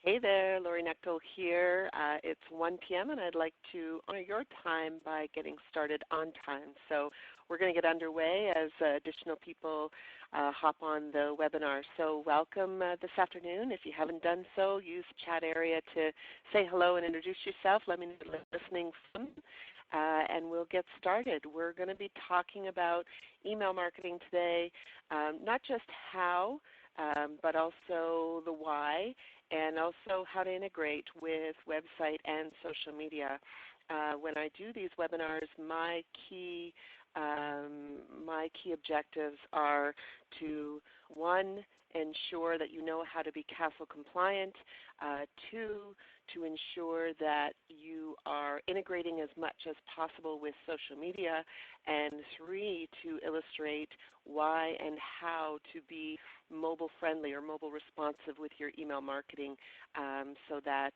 Hey there, Laurie Knechtel here. It's 1 p.m. and I'd like to honor your time by getting started on time. So we're going to get underway as additional people hop on the webinar. So welcome this afternoon. If you haven't done so, use the chat area to say hello and introduce yourself. Let me know you're listening from. And we'll get started. We're going to be talking about email marketing today, not just how, but also the why, and also how to integrate with website and social media. When I do these webinars, my key objectives are to, one, ensure that you know how to be CASL compliant, two, to ensure that you are integrating as much as possible with social media, and three, to illustrate why and how to be mobile friendly or mobile responsive with your email marketing so that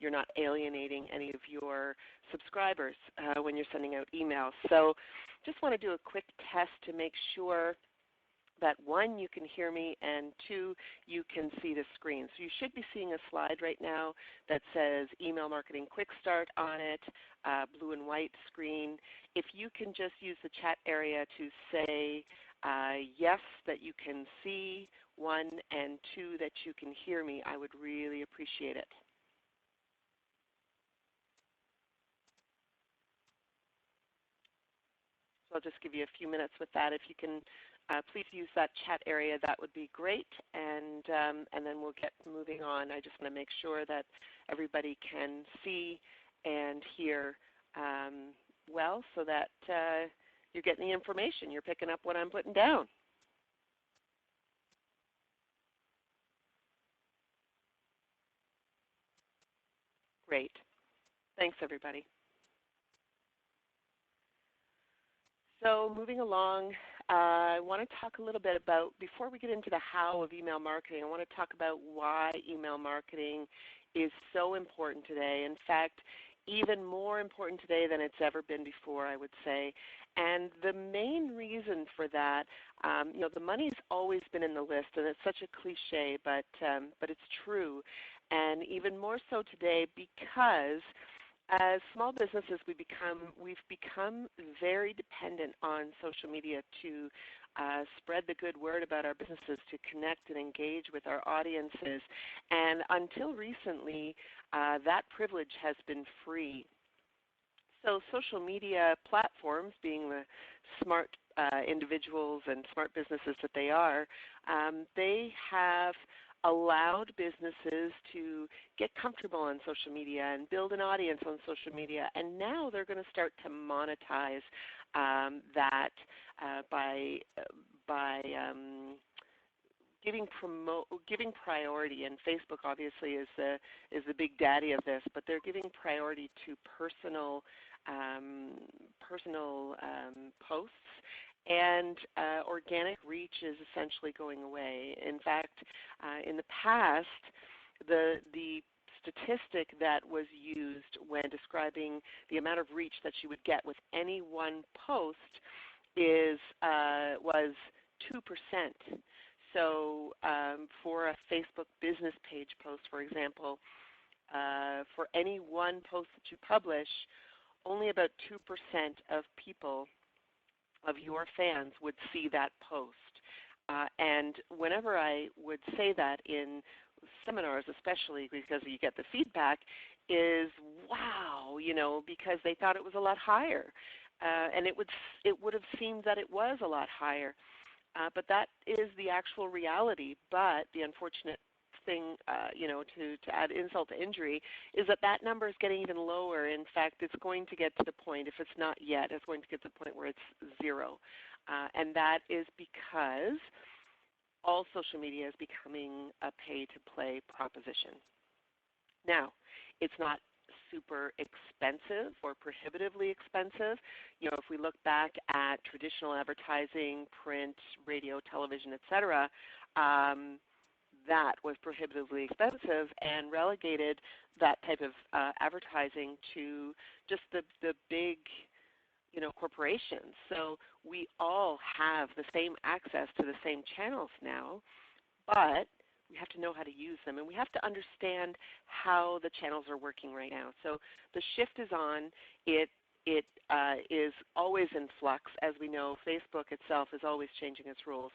you're not alienating any of your subscribers when you're sending out emails. So just want to do a quick test to make sure that one, you can hear me, and two, you can see the screen. So you should be seeing a slide right now that says Email Marketing Quick Start on it, blue and white screen. If you can just use the chat area to say yes, that you can see, one, and two, that you can hear me, I would really appreciate it. So I'll just give you a few minutes with that. If you can please use that chat area, that would be great, and then we'll get moving on. I just want to make sure that everybody can see and hear well, so that you're getting the information. You're picking up what I'm putting down. Great. Thanks, everybody. So moving along, I want to talk a little bit about, before we get into the how of email marketing, I want to talk about why email marketing is so important today. In fact, even more important today than it's ever been before, I would say. And the main reason for that, you know, the money's always been in the list, and it's such a cliche, but it's true. And even more so today because as small businesses, we've become very dependent on social media to spread the good word about our businesses, to connect and engage with our audiences. And until recently, that privilege has been free. So social media platforms, being the smart individuals and smart businesses that they are, they have allowed businesses to get comfortable on social media and build an audience on social media, and now they're going to start to monetize that by giving priority. And Facebook obviously is the big daddy of this, but they're giving priority to personal posts. And organic reach is essentially going away. In fact, in the past, the statistic that was used when describing the amount of reach that you would get with any one post was 2%. So for a Facebook business page post, for example, for any one post that you publish, only about 2% of people, of your fans, would see that post. And whenever I would say that in seminars, especially because you get the feedback, is wow, you know, because they thought it was a lot higher. And it would have seemed that it was a lot higher. But that is the actual reality. But the unfortunate thing, you know, to add insult to injury, is that that number is getting even lower. In fact, it's going to get to the point, if it's not yet, it's going to get to the point where it's zero. And that is because all social media is becoming a pay-to-play proposition. Now, it's not super expensive or prohibitively expensive. You know, if we look back at traditional advertising, print, radio, television, etc., that was prohibitively expensive and relegated that type of advertising to just the big, you know, corporations. So we all have the same access to the same channels now, but we have to know how to use them, and we have to understand how the channels are working right now. So the shift is on. It is always in flux. As we know, Facebook itself is always changing its rules.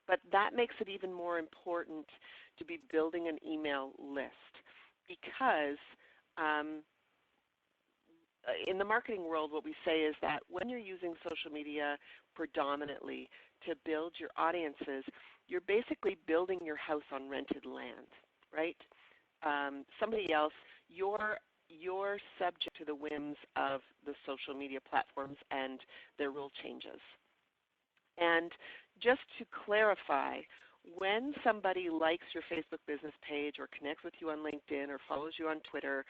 But that makes it even more important to be building an email list because in the marketing world, what we say is that when you're using social media predominantly to build your audiences, you're basically building your house on rented land, right? Somebody else, you're subject to the whims of the social media platforms and their rule changes. And just to clarify, when somebody likes your Facebook business page or connects with you on LinkedIn or follows you on Twitter,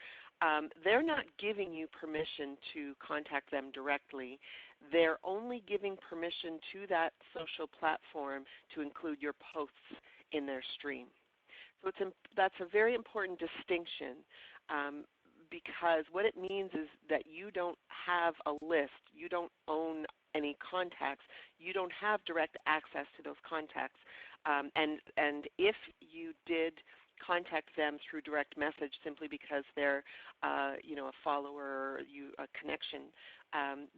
they're not giving you permission to contact them directly. They're only giving permission to that social platform to include your posts in their stream. So that's a very important distinction because what it means is that you don't have a list. You don't own any contacts. You don't have direct access to those contacts. And if you did contact them through direct message simply because they're a follower or a connection,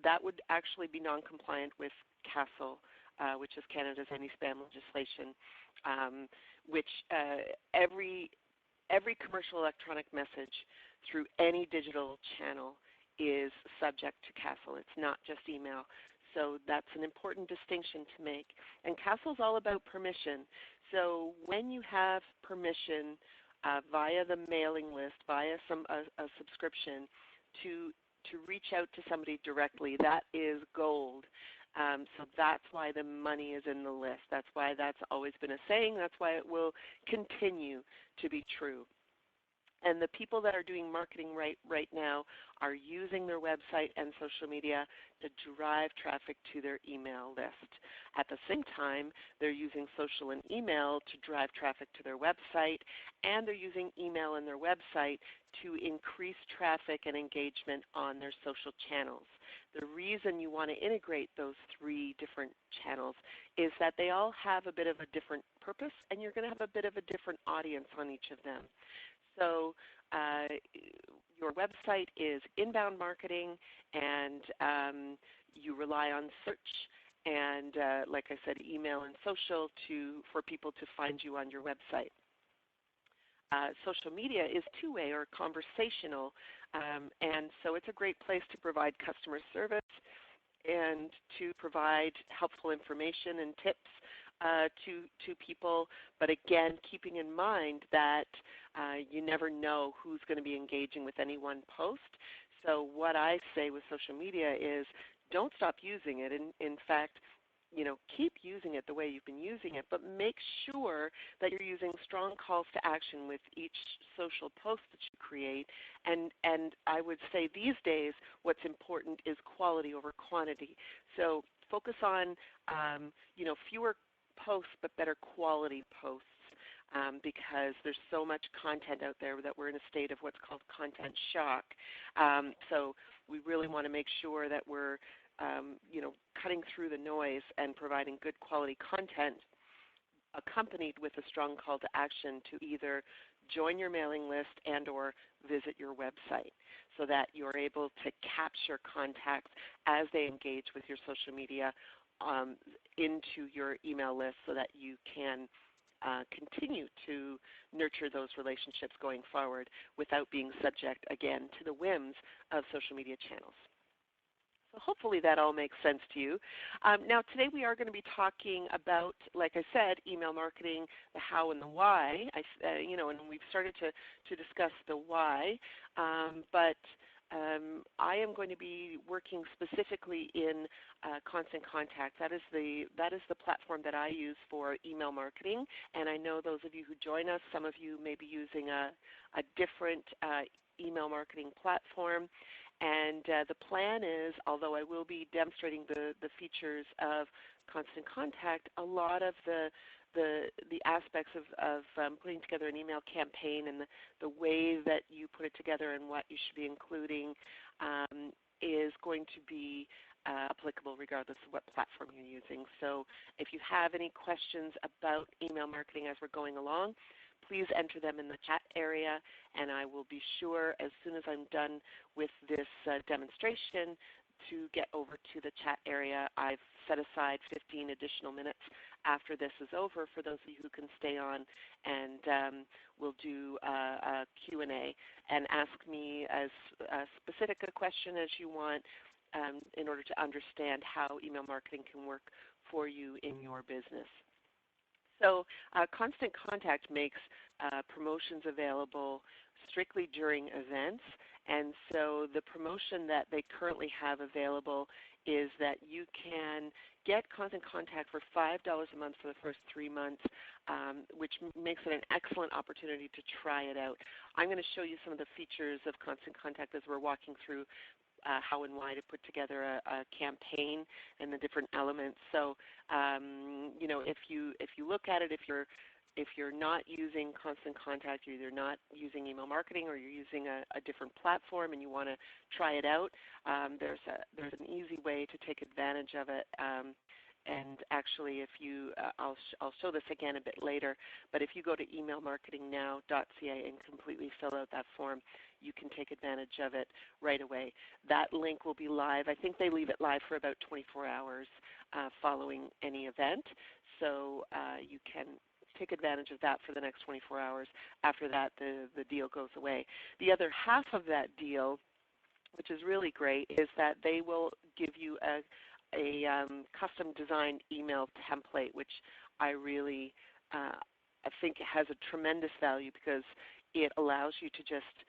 that would actually be non-compliant with CASL, which is Canada's anti-spam legislation, which every commercial electronic message through any digital channel is subject to CASL. It's not just email. So that's an important distinction to make. And CASL is all about permission. So when you have permission via the mailing list, via a subscription to reach out to somebody directly, that is gold. So that's why the money is in the list. That's why that's always been a saying. That's why it will continue to be true. And the people that are doing marketing right now are using their website and social media to drive traffic to their email list. At the same time, they're using social and email to drive traffic to their website, and they're using email and their website to increase traffic and engagement on their social channels. The reason you want to integrate those three different channels is that they all have a bit of a different purpose, and you're going to have a bit of a different audience on each of them. So your website is inbound marketing, and you rely on search and, like I said, email and social for people to find you on your website. Social media is two-way or conversational, and so it's a great place to provide customer service and to provide helpful information and tips to people, but again, keeping in mind that you never know who's going to be engaging with any one post. So what I say with social media is don't stop using it. In fact, keep using it the way you've been using it, but make sure that you're using strong calls to action with each social post that you create. And I would say these days what's important is quality over quantity. So focus on fewer posts but better quality posts because there's so much content out there that we're in a state of what's called content shock. So we really want to make sure that we're cutting through the noise and providing good quality content accompanied with a strong call to action to either join your mailing list and or visit your website so that you're able to capture contacts as they engage with your social media into your email list so that you can continue to nurture those relationships going forward without being subject, again, to the whims of social media channels. So hopefully that all makes sense to you. Now today we are going to be talking about, like I said, email marketing, the how and the why. And we've started to discuss the why, but I am going to be working specifically in Constant Contact. That is the platform that I use for email marketing. And I know those of you who join us, some of you may be using a different email marketing platform. And the plan is, although I will be demonstrating the features of Constant Contact, a lot of the aspects of putting together an email campaign and the way that you put it together and what you should be including is going to be applicable regardless of what platform you're using. So if you have any questions about email marketing as we're going along, please enter them in the chat area, and I will be sure as soon as I'm done with this demonstration to get over to the chat area. I've set aside 15 additional minutes after this is over for those of you who can stay on, and we'll do a Q&A and ask me as specific a question as you want in order to understand how email marketing can work for you in your business. So Constant Contact makes promotions available strictly during events, and so the promotion that they currently have available is that you can get Constant Contact for $5 a month for the first 3 months, which makes it an excellent opportunity to try it out. I'm going to show you some of the features of Constant Contact as we're walking through how and why to put together a campaign and the different elements. So, you know, if you look at it, if you're not using Constant Contact, you're either not using email marketing or you're using a different platform and you want to try it out, there's an easy way to take advantage of it. And actually, if you, I'll show this again a bit later, but if you go to emailmarketingnow.ca and completely fill out that form, you can take advantage of it right away. That link will be live. I think they leave it live for about 24 hours following any event, so you can take advantage of that for the next 24 hours. After that, the deal goes away. The other half of that deal, which is really great, is that they will give you a custom designed email template, which I really I think has a tremendous value because it allows you to just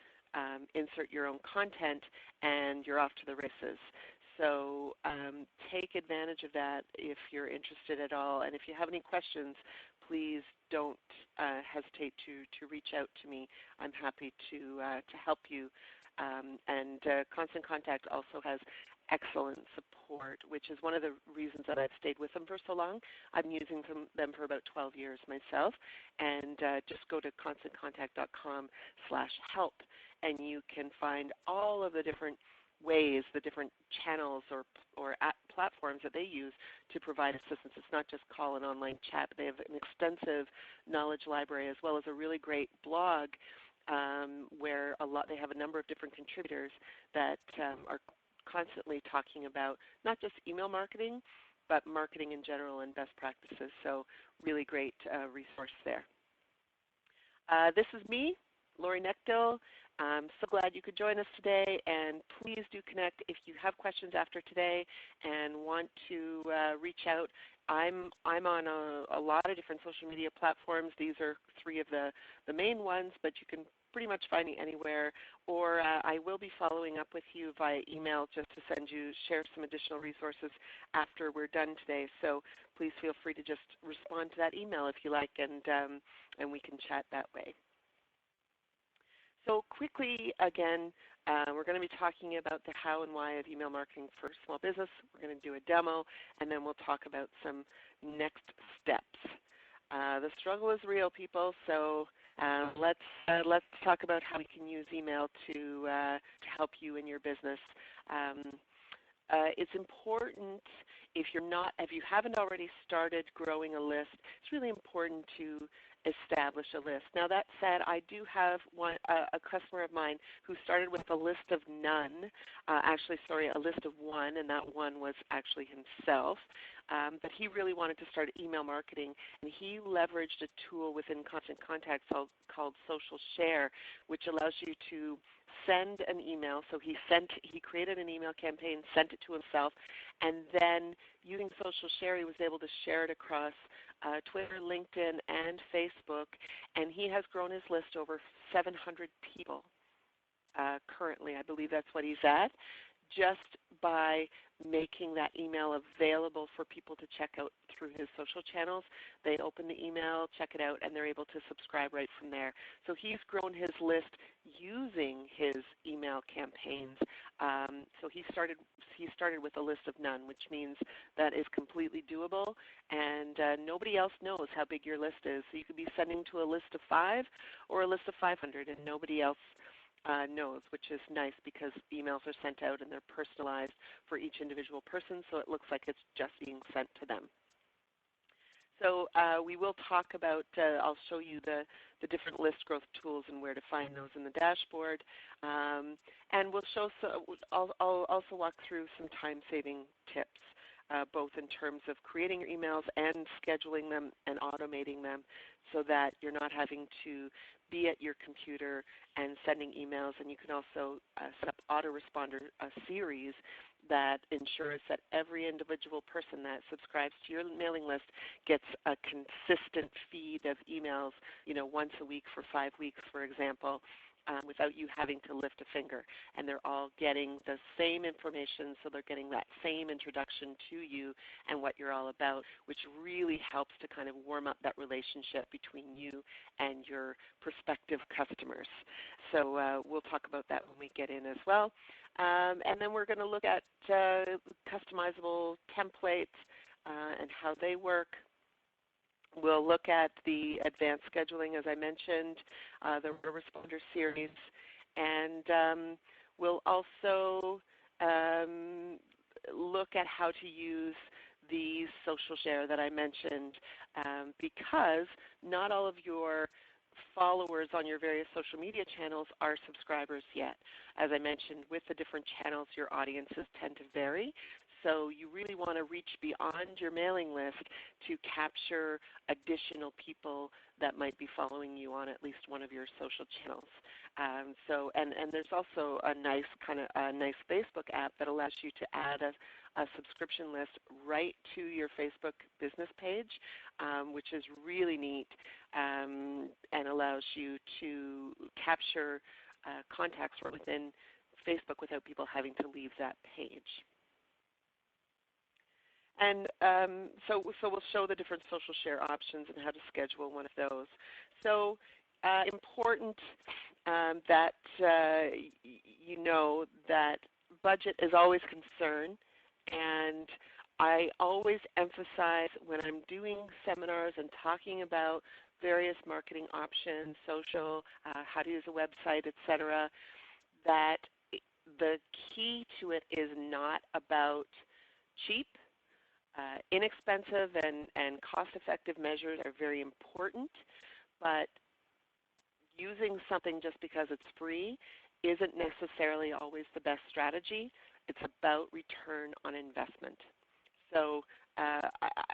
insert your own content and you're off to the races. So take advantage of that if you're interested at all. And if you have any questions, please don't hesitate to reach out to me. I'm happy to help you. And Constant Contact also has excellent support, which is one of the reasons that I've stayed with them for so long. I've been using them for about 12 years myself, and just go to constantcontact.com/help, and you can find all of the different ways, the different channels or platforms that they use to provide assistance. It's not just call and online chat, but they have an extensive knowledge library as well as a really great blog where they have a number of different contributors that are constantly talking about not just email marketing, but marketing in general and best practices. So really great resource there. This is me, Laurie Knechtel. I'm so glad you could join us today, and please do connect if you have questions after today and want to reach out. I'm on a lot of different social media platforms. These are 3 of the main ones, but you can pretty much find me anywhere, or I will be following up with you via email just to share some additional resources after we're done today. So please feel free to just respond to that email if you like, and we can chat that way. So quickly, again, we're going to be talking about the how and why of email marketing for small business. We're going to do a demo, and then we'll talk about some next steps. The struggle is real, people, so let's talk about how we can use email to help you in your business. It's important if you haven't already started growing a list, it's really important to establish a list. Now that said, I do have a customer of mine who started with a list of none, a list of 1, and that 1 was actually himself. But he really wanted to start email marketing, and he leveraged a tool within Constant Contact called Social Share, which allows you to send an email. So he created an email campaign, sent it to himself, and then using Social Share, he was able to share it across Twitter, LinkedIn, and Facebook, and he has grown his list over 700 people currently. I believe that's what he's at, just by making that email available for people to check out through his social channels. They open the email, check it out, and they're able to subscribe right from there. So he's grown his list using his email campaigns. So he started with a list of none, which means that is completely doable, and nobody else knows how big your list is. So you could be sending to a list of 5 or a list of 500, and nobody else knows, which is nice because emails are sent out and they're personalized for each individual person, so it looks like it's just being sent to them. So we will talk about, I'll show you the different list growth tools and where to find those in the dashboard. And we'll show, I'll also walk through some time-saving tips, both in terms of creating your emails and scheduling them and automating them so that you're not having to be at your computer and sending emails. And you can also set up autoresponder series that ensures that every individual person that subscribes to your mailing list gets a consistent feed of emails, once a week for 5 weeks, for example, without you having to lift a finger. And they're all getting the same information, so they're getting that same introduction to you and what you're all about, which really helps to kind of warm up that relationship between you and your prospective customers. So we'll talk about that when we get in as well. And then we're going to look at customizable templates and how they work. We'll look at the advanced scheduling, as I mentioned, the responder series, and we'll also look at how to use the social share that I mentioned, because not all of your followers on your various social media channels are subscribers yet. As I mentioned, with the different channels, your audiences tend to vary. So you really want to reach beyond your mailing list to capture additional people that might be following you on at least one of your social channels. And there's also a nice nice Facebook app that allows you to add a subscription list right to your Facebook business page, which is really neat and allows you to capture contacts right within Facebook without people having to leave that page. And so we'll show the different social share options and how to schedule one of those. So important that you know that budget is always a concern, and I always emphasize when I'm doing seminars and talking about various marketing options, social, how to use a website, etc., that the key to it is not about cheap. Inexpensive and cost-effective measures are very important, but using something just because it's free isn't necessarily always the best strategy. It's about return on investment. So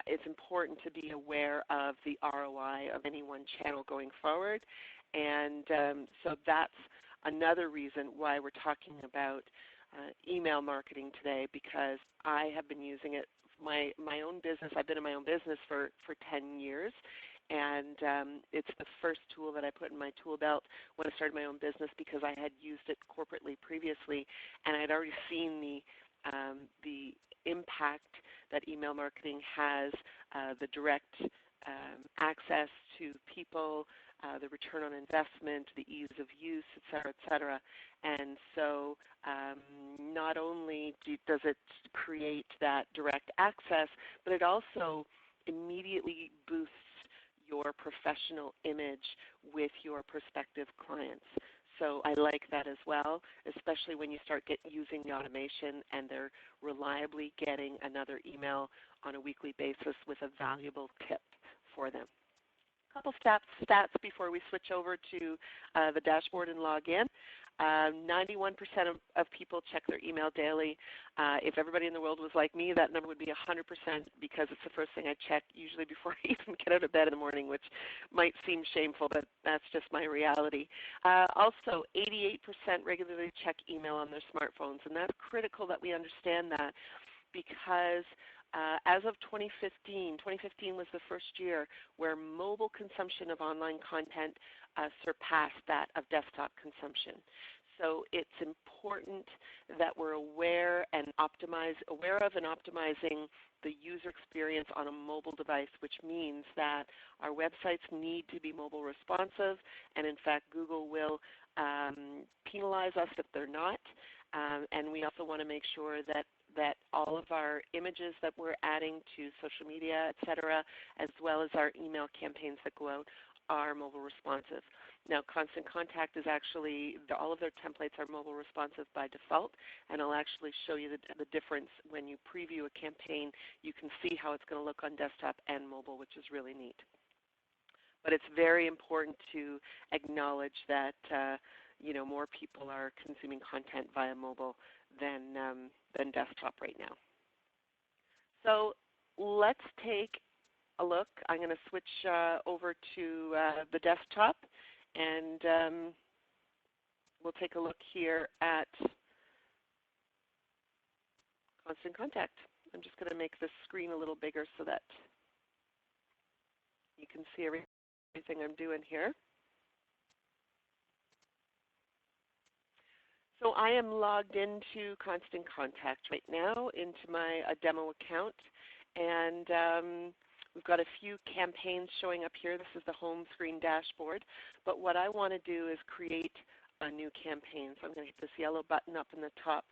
it's important to be aware of the ROI of any one channel going forward, and so that's another reason why we're talking about email marketing today, because I have been using it. My own business, I've been in my own business for 10 years, and it's the first tool that I put in my tool belt when I started my own business, because I had used it corporately previously, and I'd already seen the impact that email marketing has, the direct access to people, the return on investment, the ease of use, et cetera, et cetera. And so not only does it create that direct access, but it also immediately boosts your professional image with your prospective clients. So I like that as well, especially when you start using the automation and they're reliably getting another email on a weekly basis with a valuable tip for them. Couple stats before we switch over to the dashboard and log in. 91% of people check their email daily. If everybody in the world was like me, that number would be 100%, because it's the first thing I check usually before I even get out of bed in the morning, which might seem shameful, but that's just my reality. Also, 88% regularly check email on their smartphones, and that's critical that we understand that, because as of 2015 was the first year where mobile consumption of online content surpassed that of desktop consumption. So it's important that we're aware of and optimizing the user experience on a mobile device, which means that our websites need to be mobile responsive, and in fact Google will penalize us if they're not. And we also want to make sure that all of our images that we're adding to social media, et cetera, as well as our email campaigns that go out, are mobile responsive. Now, Constant Contact is actually, all of their templates are mobile responsive by default, and I'll actually show you the difference when you preview a campaign. You can see how it's going to look on desktop and mobile, which is really neat. But it's very important to acknowledge that more people are consuming content via mobile than desktop right now. So let's take a look. I'm going to switch over to the desktop, and we'll take a look here at Constant Contact. I'm just going to make this screen a little bigger so that you can see everything I'm doing here. So I am logged into Constant Contact right now into my demo account, and we've got a few campaigns showing up here. This is the home screen dashboard, but what I want to do is create a new campaign. So I'm going to hit this yellow button up in the top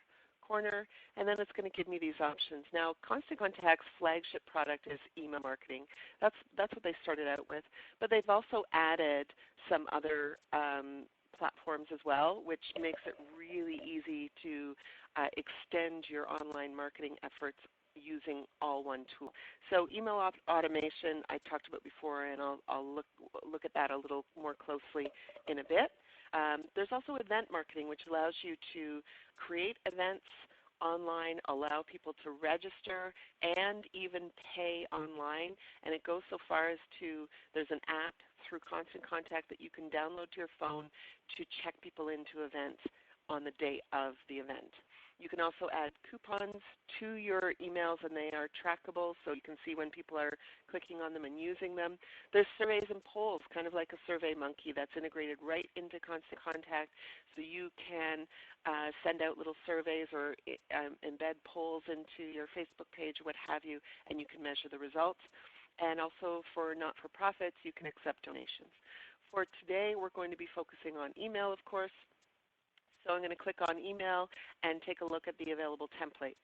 corner, and then it's going to give me these options. Now, Constant Contact's flagship product is email marketing. That's what they started out with, but they've also added some other platforms as well, which makes it really easy to extend your online marketing efforts using all one tool. So email automation I talked about before, and I'll look at that a little more closely in a bit. There's also event marketing, which allows you to create events online, allow people to register, and even pay online. And it goes so far as to, there's an app through Constant Contact that you can download to your phone to check people into events on the day of the event. You can also add coupons to your emails, and they are trackable, so you can see when people are clicking on them and using them. There's surveys and polls, kind of like a Survey Monkey, that's integrated right into Constant Contact, so you can send out little surveys or embed polls into your Facebook page, what have you, and you can measure the results. And also for not-for-profits, you can accept donations. For today, we're going to be focusing on email, of course. So I'm going to click on email and take a look at the available templates.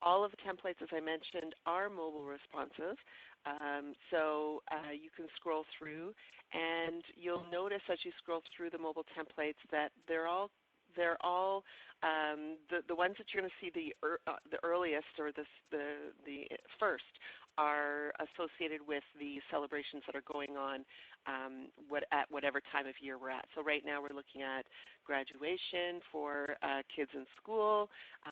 All of the templates, as I mentioned, are mobile responsive. So you can scroll through, and you'll notice as you scroll through the mobile templates that they're all the ones that you're going to see the earliest or the first are associated with the celebrations that are going on at whatever time of year we're at. So right now we're looking at graduation for kids in school.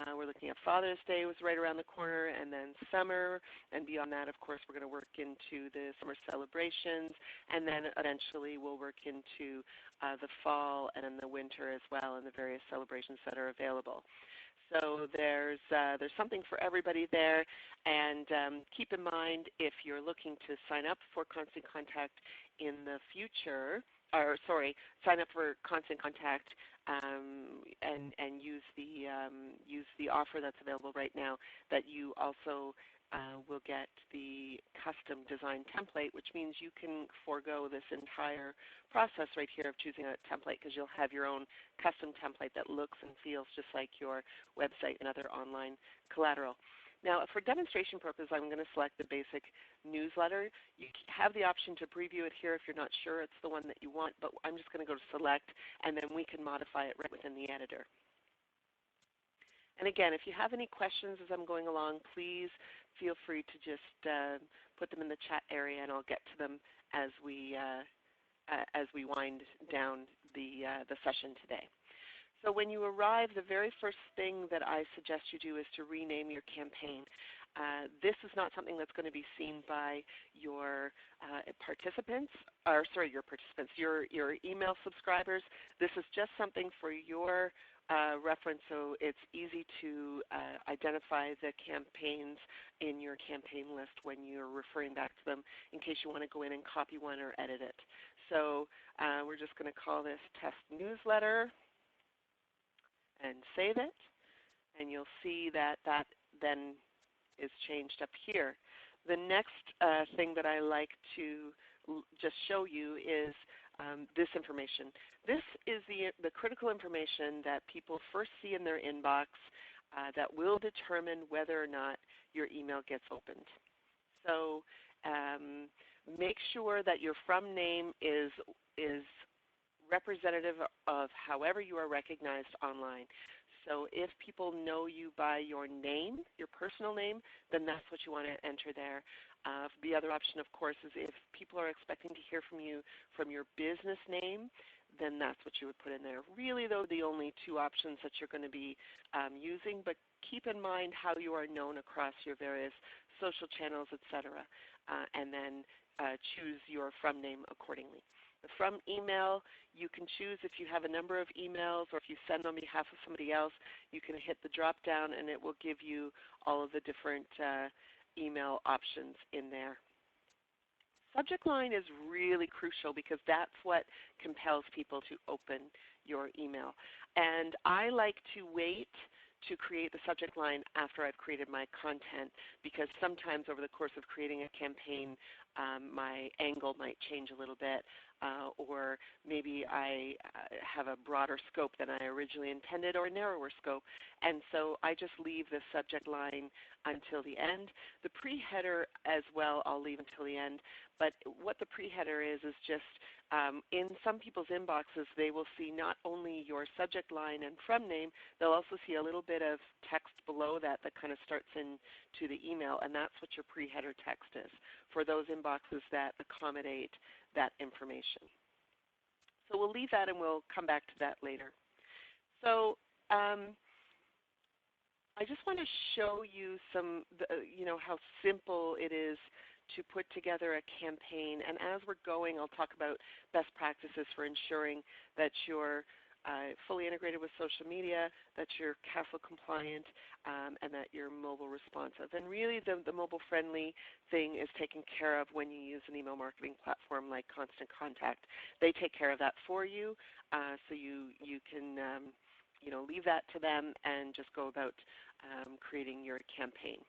We're looking at Father's Day was right around the corner, and then summer, and beyond that, of course, we're going to work into the summer celebrations, and then eventually we'll work into the fall and then the winter as well, and the various celebrations that are available. So there's something for everybody there, and keep in mind if you're looking to sign up for Constant Contact in the future, or sorry, sign up for Constant Contact and use the offer that's available right now, that you also will get the custom design template, which means you can forego this entire process right here of choosing a template, because you'll have your own custom template that looks and feels just like your website and other online collateral. Now, for demonstration purposes, I'm going to select the basic newsletter. You have the option to preview it here if you're not sure it's the one that you want, but I'm just going to go to select, and then we can modify it right within the editor. And again, if you have any questions as I'm going along, please feel free to just put them in the chat area, and I'll get to them as we wind down the session today. So when you arrive, the very first thing that I suggest you do is to rename your campaign. This is not something that's going to be seen by your your email subscribers. This is just something for your reference, so it's easy to identify the campaigns in your campaign list when you're referring back to them, in case you want to go in and copy one or edit it. So we're just going to call this Test Newsletter and save it, and you'll see that that then is changed up here. The next thing that I like to just show you is this information. This is the critical information that people first see in their inbox that will determine whether or not your email gets opened. So Make sure that your from name is representative of however you are recognized online. So if people know you by your name, your personal name, then that's what you want to enter there. The other option, of course, is if people are expecting to hear from you from your business name, then that's what you would put in there. Really, though, the only two options that you're going to be using, but keep in mind how you are known across your various social channels, etc., and then choose your from name accordingly. The from email, you can choose if you have a number of emails or if you send on behalf of somebody else, you can hit the drop down and it will give you all of the different email options in there. Subject line is really crucial because that's what compels people to open your email. And I like to wait to create the subject line after I've created my content, because sometimes over the course of creating a campaign, my angle might change a little bit, or maybe I have a broader scope than I originally intended, or a narrower scope, and so I just leave the subject line until the end. The pre-header as well I'll leave until the end, but what the pre-header is just in some people's inboxes they will see not only your subject line and from name, they'll also see a little bit of text below that that kind of starts into the email, and that's what your pre-header text is for those inboxes that accommodate that information. So we'll leave that and we'll come back to that later. So I just want to show you some, how simple it is to put together a campaign. And as we're going, I'll talk about best practices for ensuring that you're fully integrated with social media, that you're CASEL compliant, and that you're mobile responsive. And really the mobile friendly thing is taken care of when you use an email marketing platform like Constant Contact. They take care of that for you, so you can leave that to them and just go about creating your campaign.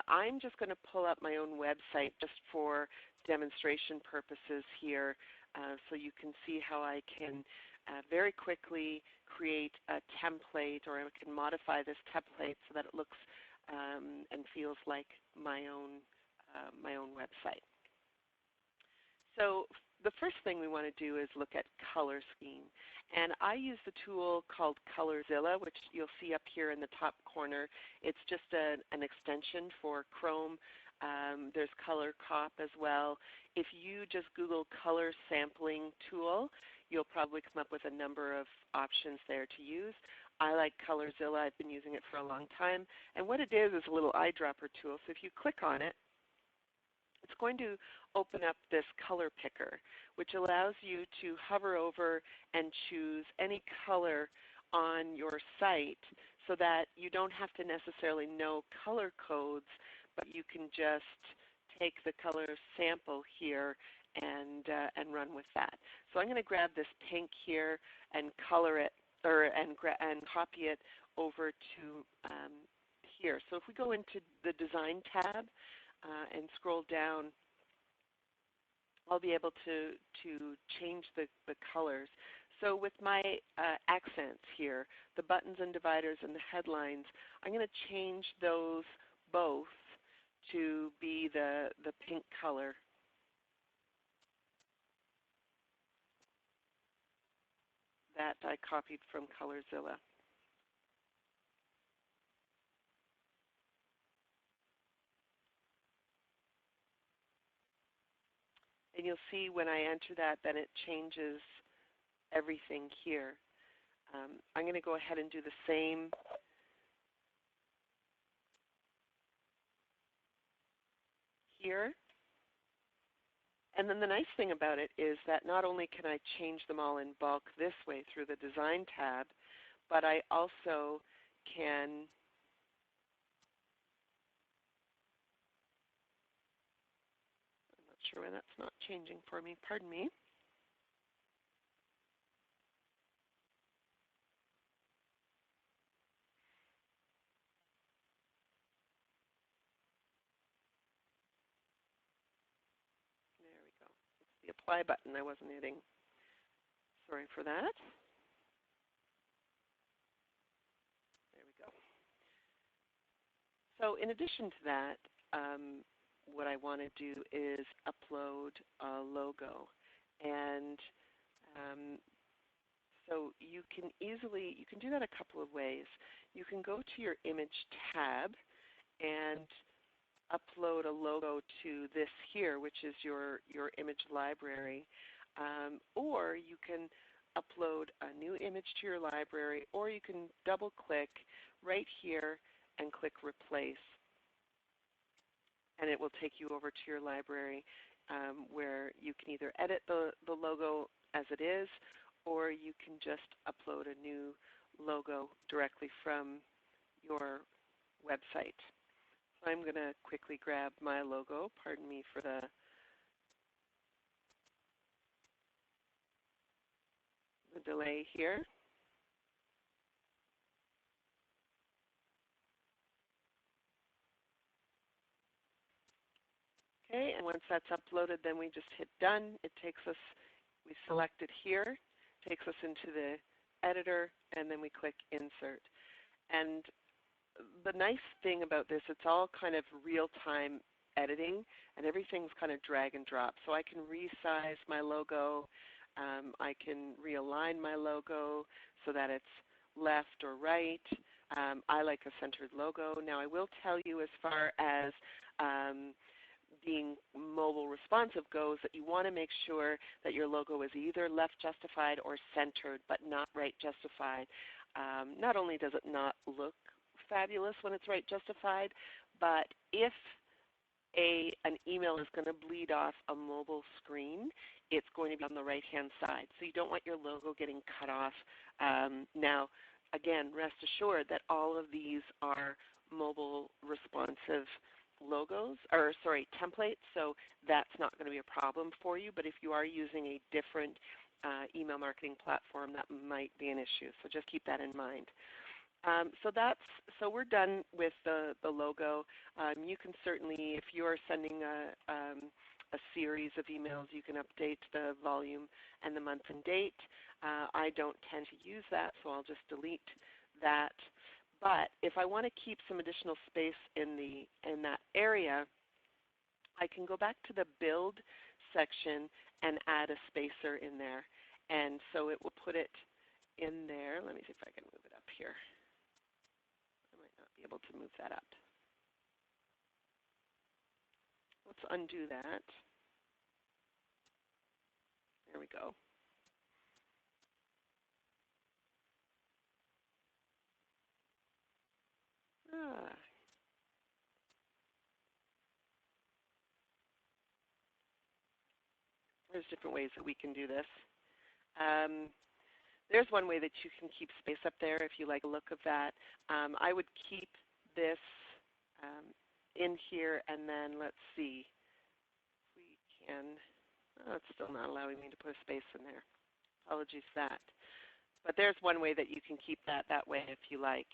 I'm just going to pull up my own website just for demonstration purposes here, so you can see how I can very quickly create a template, or I can modify this template so that it looks and feels like my own website. So the first thing we want to do is look at color scheme. And I use the tool called Colorzilla, which you'll see up here in the top corner. It's just an extension for Chrome. There's Color Cop as well. If you just Google color sampling tool, you'll probably come up with a number of options there to use. I like Colorzilla. I've been using it for a long time. And what it is a little eyedropper tool. So if you click on it, it's going to open up this color picker, which allows you to hover over and choose any color on your site so that you don't have to necessarily know color codes, but you can just take the color sample here and run with that. So I'm going to grab this pink here and color it, and copy it over to here. So if we go into the Design tab, and scroll down, I'll be able to change the colors. So with my accents here, the buttons and dividers and the headlines, I'm going to change those both to be the pink color. That I copied from Colorzilla. And you'll see when I enter that, then it changes everything here. I'm going to go ahead and do the same here. And then the nice thing about it is that not only can I change them all in bulk this way through the Design tab, but I also can sure why that's not changing for me. Pardon me. There we go. It's the apply button I wasn't hitting. Sorry for that. There we go. So in addition to that, what I want to do is upload a logo. And so you can do that a couple of ways. You can go to your image tab and upload a logo to this here, which is your image library. Or you can upload a new image to your library, or you can double click right here and click replace. And it will take you over to your library where you can either edit the logo as it is, or you can just upload a new logo directly from your website. So I'm going to quickly grab my logo. Pardon me for the delay here. Okay, and once that's uploaded, then we just hit done. It takes us, we select it here, takes us into the editor, and then we click insert. And the nice thing about this, it's all kind of real-time editing, and everything's kind of drag and drop. So I can resize my logo. I can realign my logo so that it's left or right. I like a centered logo. Now I will tell you, as far as being mobile responsive goes, that you want to make sure that your logo is either left justified or centered, but not right justified. Not only does it not look fabulous when it's right justified, but if an email is going to bleed off a mobile screen, it's going to be on the right-hand side. So you don't want your logo getting cut off. Now, again, rest assured that all of these are mobile responsive logos, or sorry, templates, so that's not going to be a problem for you. But if you are using a different email marketing platform, that might be an issue. So just keep that in mind. So we're done with the logo. You can certainly, if you are sending a series of emails, you can update the volume and the month and date. I don't tend to use that, so I'll just delete that. But if I want to keep some additional space in that area, I can go back to the build section and add a spacer in there. And so it will put it in there. Let me see if I can move it up here. I might not be able to move that up. Let's undo that. There we go. There's different ways that we can do this. There's one way that you can keep space up there if you like the look of that. I would keep this in here, and then let's see if we can. Oh, it's still not allowing me to put a space in there. Apologies for that. But there's one way that you can keep that way if you like,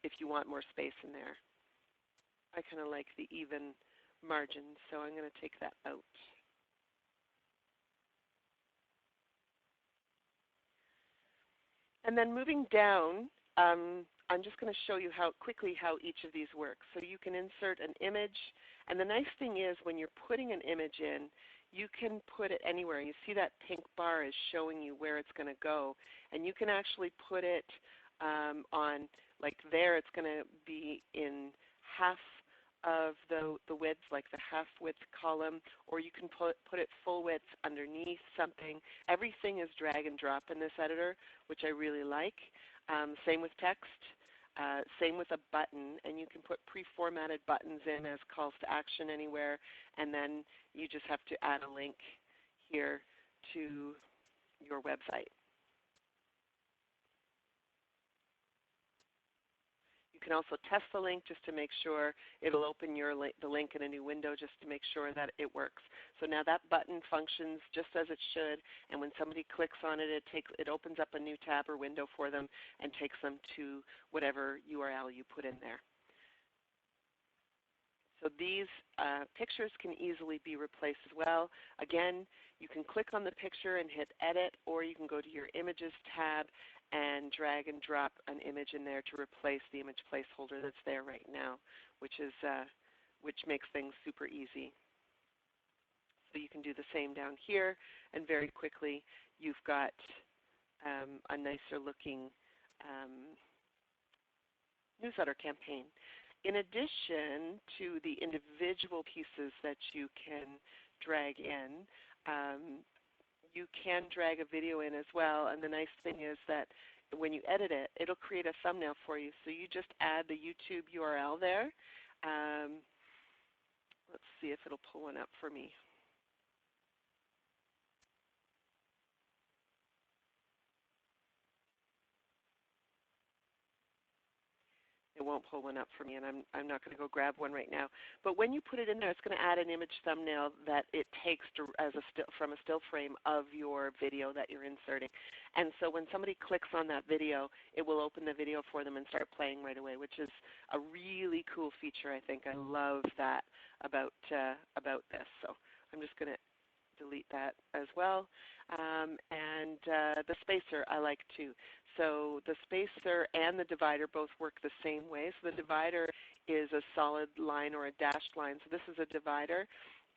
if you want more space in there. I kind of like the even margins, so I'm going to take that out. And then moving down, I'm just going to show you quickly how each of these work. So you can insert an image, and the nice thing is when you're putting an image in, you can put it anywhere. You see that pink bar is showing you where it's going to go, and you can actually put it on, like there, it's going to be in half of the width, like the half width column, or you can put it full width underneath something. Everything is drag and drop in this editor, which I really like. Same with text, same with a button, and you can put pre-formatted buttons in as calls to action anywhere, and then you just have to add a link here to your website. You can also test the link just to make sure it'll open the link in a new window just to make sure that it works. So now that button functions just as it should, and when somebody clicks on it, it opens up a new tab or window for them and takes them to whatever URL you put in there. So these pictures can easily be replaced as well. Again, you can click on the picture and hit Edit, or you can go to your Images tab and drag and drop an image in there to replace the image placeholder that's there right now, which is which makes things super easy. So you can do the same down here, and very quickly you've got a nicer looking newsletter campaign. In addition to the individual pieces that you can drag in, you can drag a video in as well, and the nice thing is that when you edit it, it'll create a thumbnail for you. So you just add the YouTube URL there. Let's see if it'll pull one up for me. It won't pull one up for me, and I'm not going to go grab one right now. But when you put it in there, it's going to add an image thumbnail that it takes as from a still frame of your video that you're inserting. And so when somebody clicks on that video, it will open the video for them and start playing right away, which is a really cool feature, I think. I love that about this. So I'm just going to delete that as well. And the spacer I like too. So the spacer and the divider both work the same way. So the divider is a solid line or a dashed line. So this is a divider.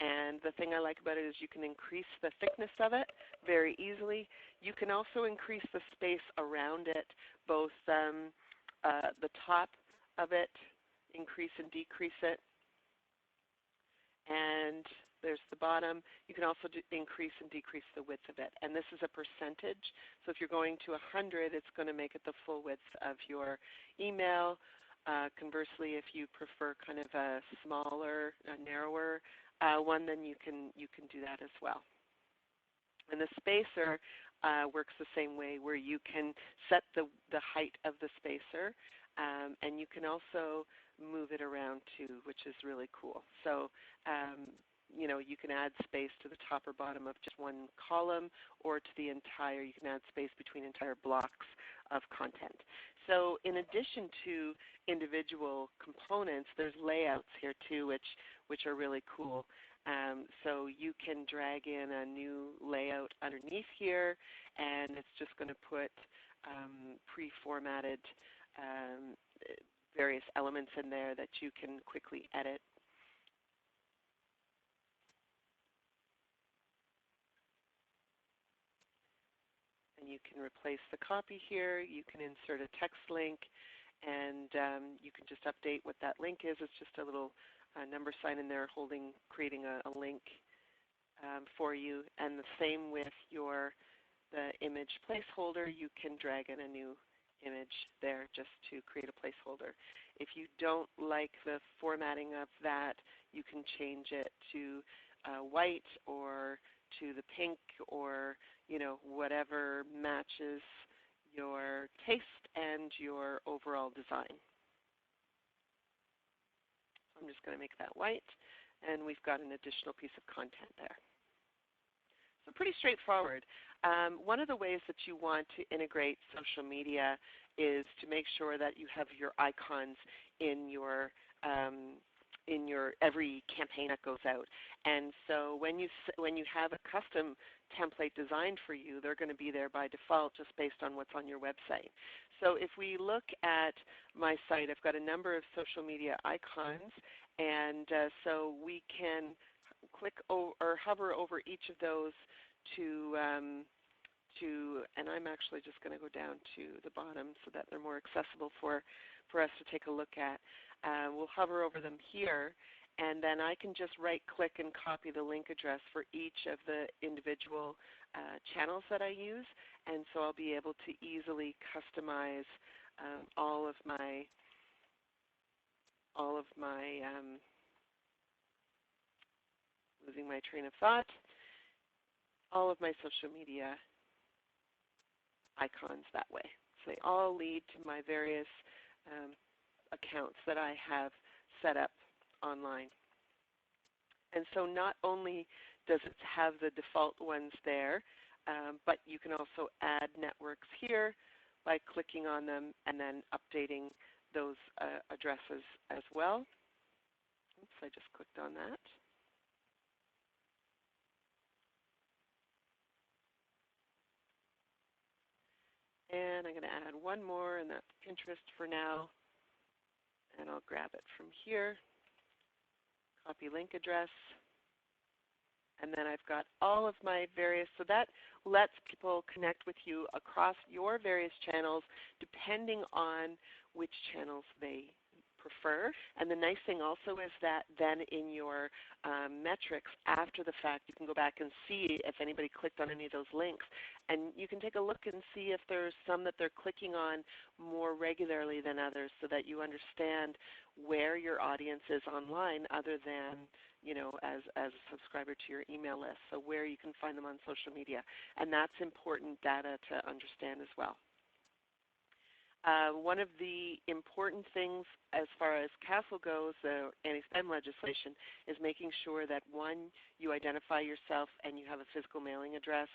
And the thing I like about it is you can increase the thickness of it very easily. You can also increase the space around it, both the top of it, increase and decrease it. And there's the bottom. You can also increase and decrease the width of it. And this is a percentage. So if you're going to 100, it's going to make it the full width of your email. Conversely, if you prefer kind of a smaller, narrower one, then you can do that as well. And the spacer works the same way, where you can set the height of the spacer, and you can also move it around too, which is really cool. So you know, you can add space to the top or bottom of just one column, or to the entire, you can add space between entire blocks of content. So in addition to individual components, there's layouts here too, which are really cool. So you can drag in a new layout underneath here, and it's just going to put pre-formatted various elements in there that you can quickly edit. And you can replace the copy here. You can insert a text link, and you can just update what that link is. It's just a little number sign in there creating a link for you. And the same with the image placeholder. You can drag in a new image there just to create a placeholder. If you don't like the formatting of that, you can change it to white or to the pink, or whatever matches your taste and your overall design. So I'm just going to make that white, and we've got an additional piece of content there. So pretty straightforward. One of the ways that you want to integrate social media is to make sure that you have your icons in your every campaign that goes out. And so when you have a custom template designed for you, they're going to be there by default just based on what's on your website. So if we look at my site, I've got a number of social media icons, and so we can click or hover over each of those and I'm actually just going to go down to the bottom so that they're more accessible for us to take a look at. We'll hover over them here, and then I can just right-click and copy the link address for each of the individual channels that I use, and so I'll be able to easily customize all of my losing my train of thought, all of my social media icons that way. So they all lead to my various accounts that I have set up online. And so not only does it have the default ones there, but you can also add networks here by clicking on them and then updating those addresses as well. Oops, I just clicked on that. And I'm going to add one more, and that's Pinterest for now. And I'll grab it from here. copy link address. And then I've got all of my various, so that lets people connect with you across your various channels depending on which channels they prefer. And the nice thing also is that then in your metrics after the fact, you can go back and see if anybody clicked on any of those links. And you can take a look and see if there's some that they're clicking on more regularly than others so that you understand where your audience is online other than as a subscriber to your email list, so where you can find them on social media. And that's important data to understand as well. One of the important things as far as CASEL goes, the anti-spam legislation, is making sure that, one, you identify yourself and you have a physical mailing address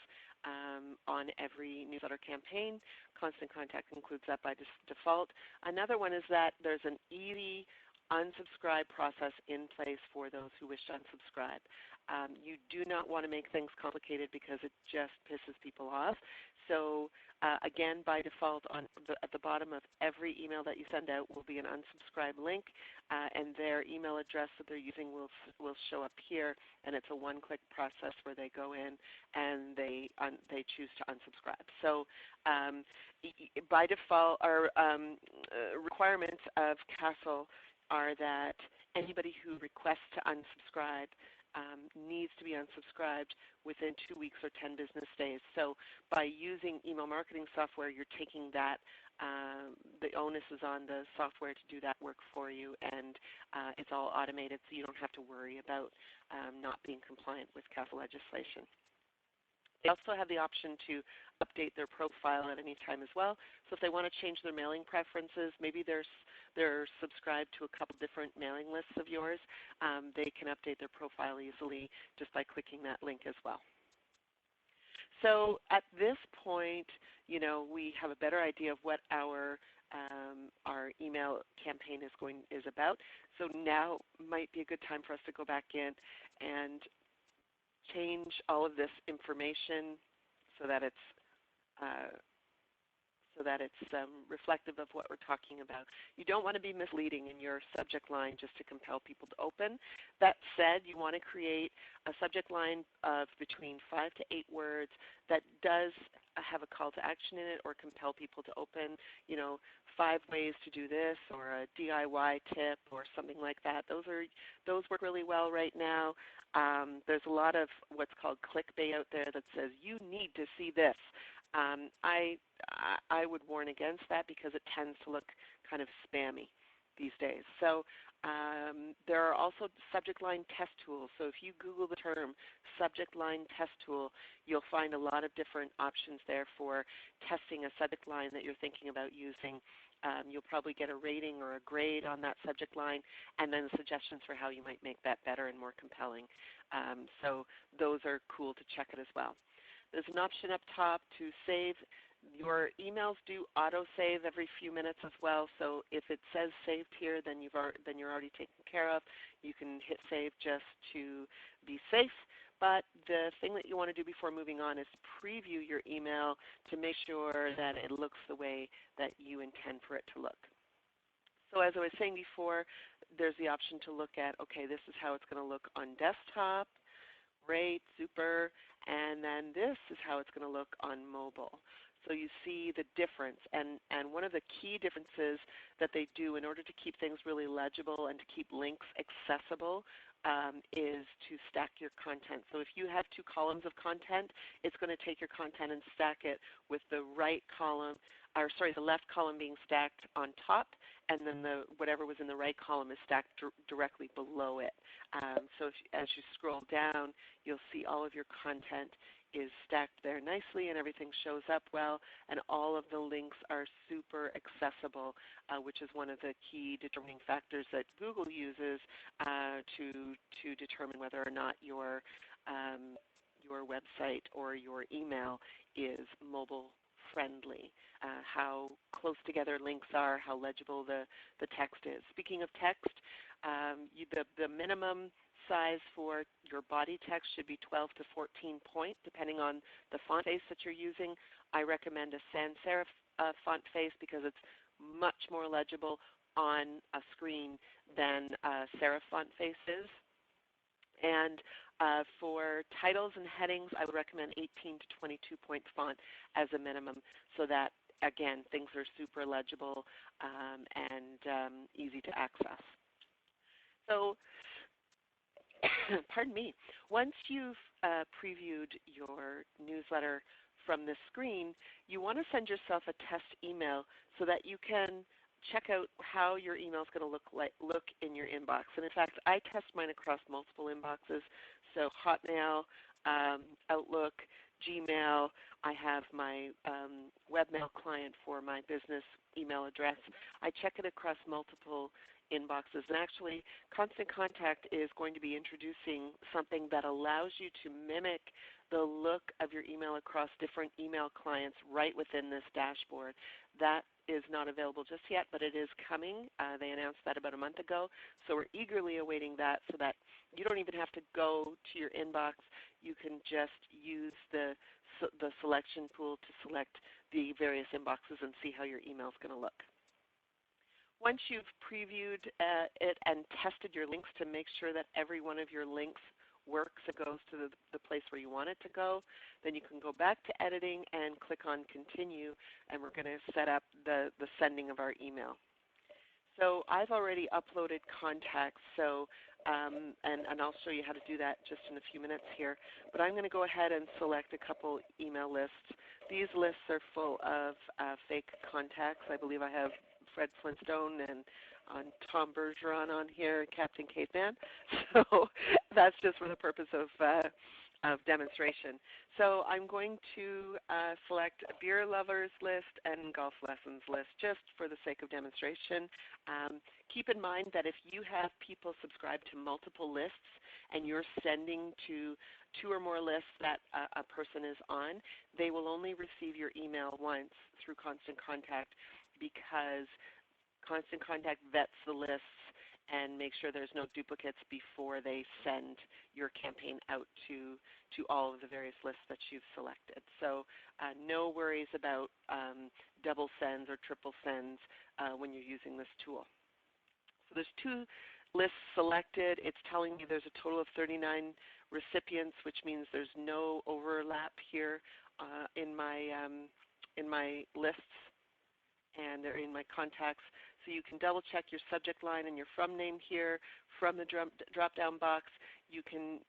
on every newsletter campaign. Constant Contact includes that by default. Another one is that there's an easy unsubscribe process in place for those who wish to unsubscribe. You do not want to make things complicated because it just pisses people off. So again, by default, at the bottom of every email that you send out will be an unsubscribe link, and their email address that they're using will show up here, and it's a one-click process where they go in and they choose to unsubscribe. So by default, our requirements of CASEL are that anybody who requests to unsubscribe needs to be unsubscribed within 2 weeks or 10 business days. So by using email marketing software, you're taking that, the onus is on the software to do that work for you, and it's all automated so you don't have to worry about not being compliant with CASEL legislation. They also have the option to update their profile at any time as well. So if they want to change their mailing preferences, maybe they're subscribed to a couple different mailing lists of yours, they can update their profile easily just by clicking that link as well. So at this point, we have a better idea of what our email campaign is about. So now might be a good time for us to go back in and change all of this information so that it's reflective of what we're talking about. You don't want to be misleading in your subject line just to compel people to open. That said, you want to create a subject line of between 5 to 8 words that does have a call to action in it or compel people to open, 5 ways to do this or a DIY tip or something like that. Those work really well right now. There's a lot of what's called clickbait out there that says you need to see this. I would warn against that because it tends to look kind of spammy these days. So there are also subject line test tools. So if you Google the term subject line test tool, you'll find a lot of different options there for testing a subject line that you're thinking about using. You'll probably get a rating or a grade on that subject line and then suggestions for how you might make that better and more compelling. So those are cool to check it as well. There's an option up top to save. Your emails do auto-save every few minutes as well, so if it says saved here, then you're already taken care of. You can hit save just to be safe, but the thing that you want to do before moving on is preview your email to make sure that it looks the way that you intend for it to look. So as I was saying before, there's the option to look at, okay, this is how it's going to look on desktop. Great, super, and then this is how it's going to look on mobile. So you see the difference, and one of the key differences that they do in order to keep things really legible and to keep links accessible is to stack your content. So if you have 2 columns of content, it's going to take your content and stack it with the right column, the left column being stacked on top, and then whatever was in the right column is stacked directly below it. So as you scroll down, you'll see all of your content is stacked there nicely and everything shows up well, and all of the links are super accessible, which is one of the key determining factors that Google uses to determine whether or not your website or your email is mobile friendly, how close together links are, how legible the text is. Speaking of text, the minimum size for your body text should be 12 to 14 point, depending on the font face that you're using. I recommend a sans serif font face because it's much more legible on a screen than serif font face is. And for titles and headings, I would recommend 18 to 22 point font as a minimum so that, again, things are super legible and easy to access. So, pardon me, once you've previewed your newsletter from this screen, you want to send yourself a test email so that you can check out how your email is going to look in your inbox. And in fact, I test mine across multiple inboxes, so Hotmail, Outlook, Gmail. I have my webmail client for my business email address. I check it across multiple inboxes. And actually, Constant Contact is going to be introducing something that allows you to mimic the look of your email across different email clients right within this dashboard. That is not available just yet, but it is coming. They announced that about a month ago, so we're eagerly awaiting that so that you don't even have to go to your inbox. You can just use the selection pool to select the various inboxes and see how your email is going to look. Once you've previewed it and tested your links to make sure that every one of your links works and goes to the place where you want it to go, then you can go back to editing and click on Continue, and we're going to set up the sending of our email. So I've already uploaded contacts, so and I'll show you how to do that just in a few minutes here. But I'm going to go ahead and select a couple email lists. These lists are full of fake contacts. I believe I have Fred Flintstone and Tom Bergeron on here, Captain Caveman. So that's just for the purpose of demonstration. So I'm going to select a beer lovers list and golf lessons list just for the sake of demonstration. Keep in mind that if you have people subscribe to multiple lists and you're sending to 2 or more lists that a person is on, they will only receive your email once through Constant Contact, because Constant Contact vets the lists and make sure there's no duplicates before they send your campaign out to all of the various lists that you've selected. So no worries about double sends or triple sends when you're using this tool. So there's 2 lists selected. It's telling me there's a total of 39 recipients, which means there's no overlap here in my lists, and they're in my contacts. So you can double check your subject line and your from name here. From the drop-down box, you can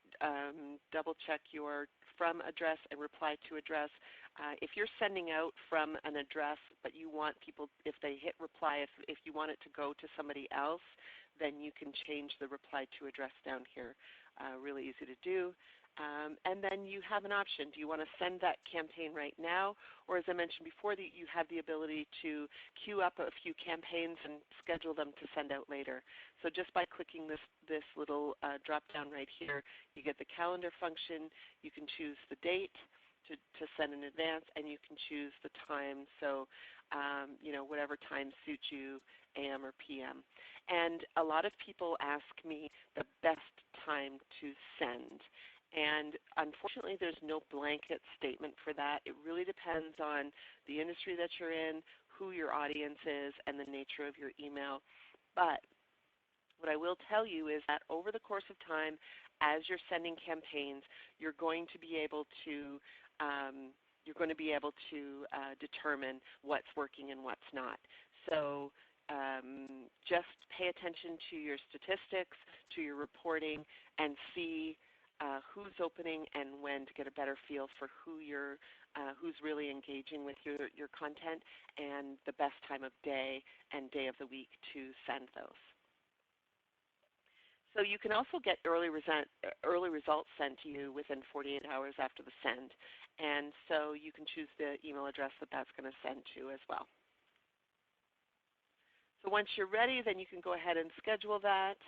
double check your from address and reply to address. If you're sending out from an address, but you want people, if they hit reply, if you want it to go to somebody else, then you can change the reply to address down here. Really easy to do. And then you have an option. Do you want to send that campaign right now? Or as I mentioned before, you have the ability to queue up a few campaigns and schedule them to send out later. So just by clicking this little drop-down right here, you get the calendar function. You can choose the date to send in advance, and you can choose the time. So whatever time suits you, AM or PM. And a lot of people ask me the best time to send. And unfortunately, there's no blanket statement for that. It really depends on the industry that you're in, who your audience is, and the nature of your email. But what I will tell you is that over the course of time, as you're sending campaigns, you're going to be able to determine what's working and what's not. So just pay attention to your statistics, to your reporting, and see who's opening and when to get a better feel for who's really engaging with your content, and the best time of day and day of the week to send those. So you can also get early results sent to you within 48 hours after the send, and so you can choose the email address that's going to send to as well. So once you're ready, then you can go ahead and schedule that.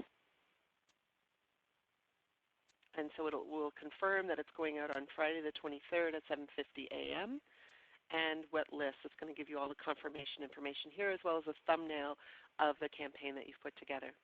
And so will confirm that it's going out on Friday the 23rd at 7:50 a.m. And what list. It's going to give you all the confirmation information here, as well as a thumbnail of the campaign that you've put together.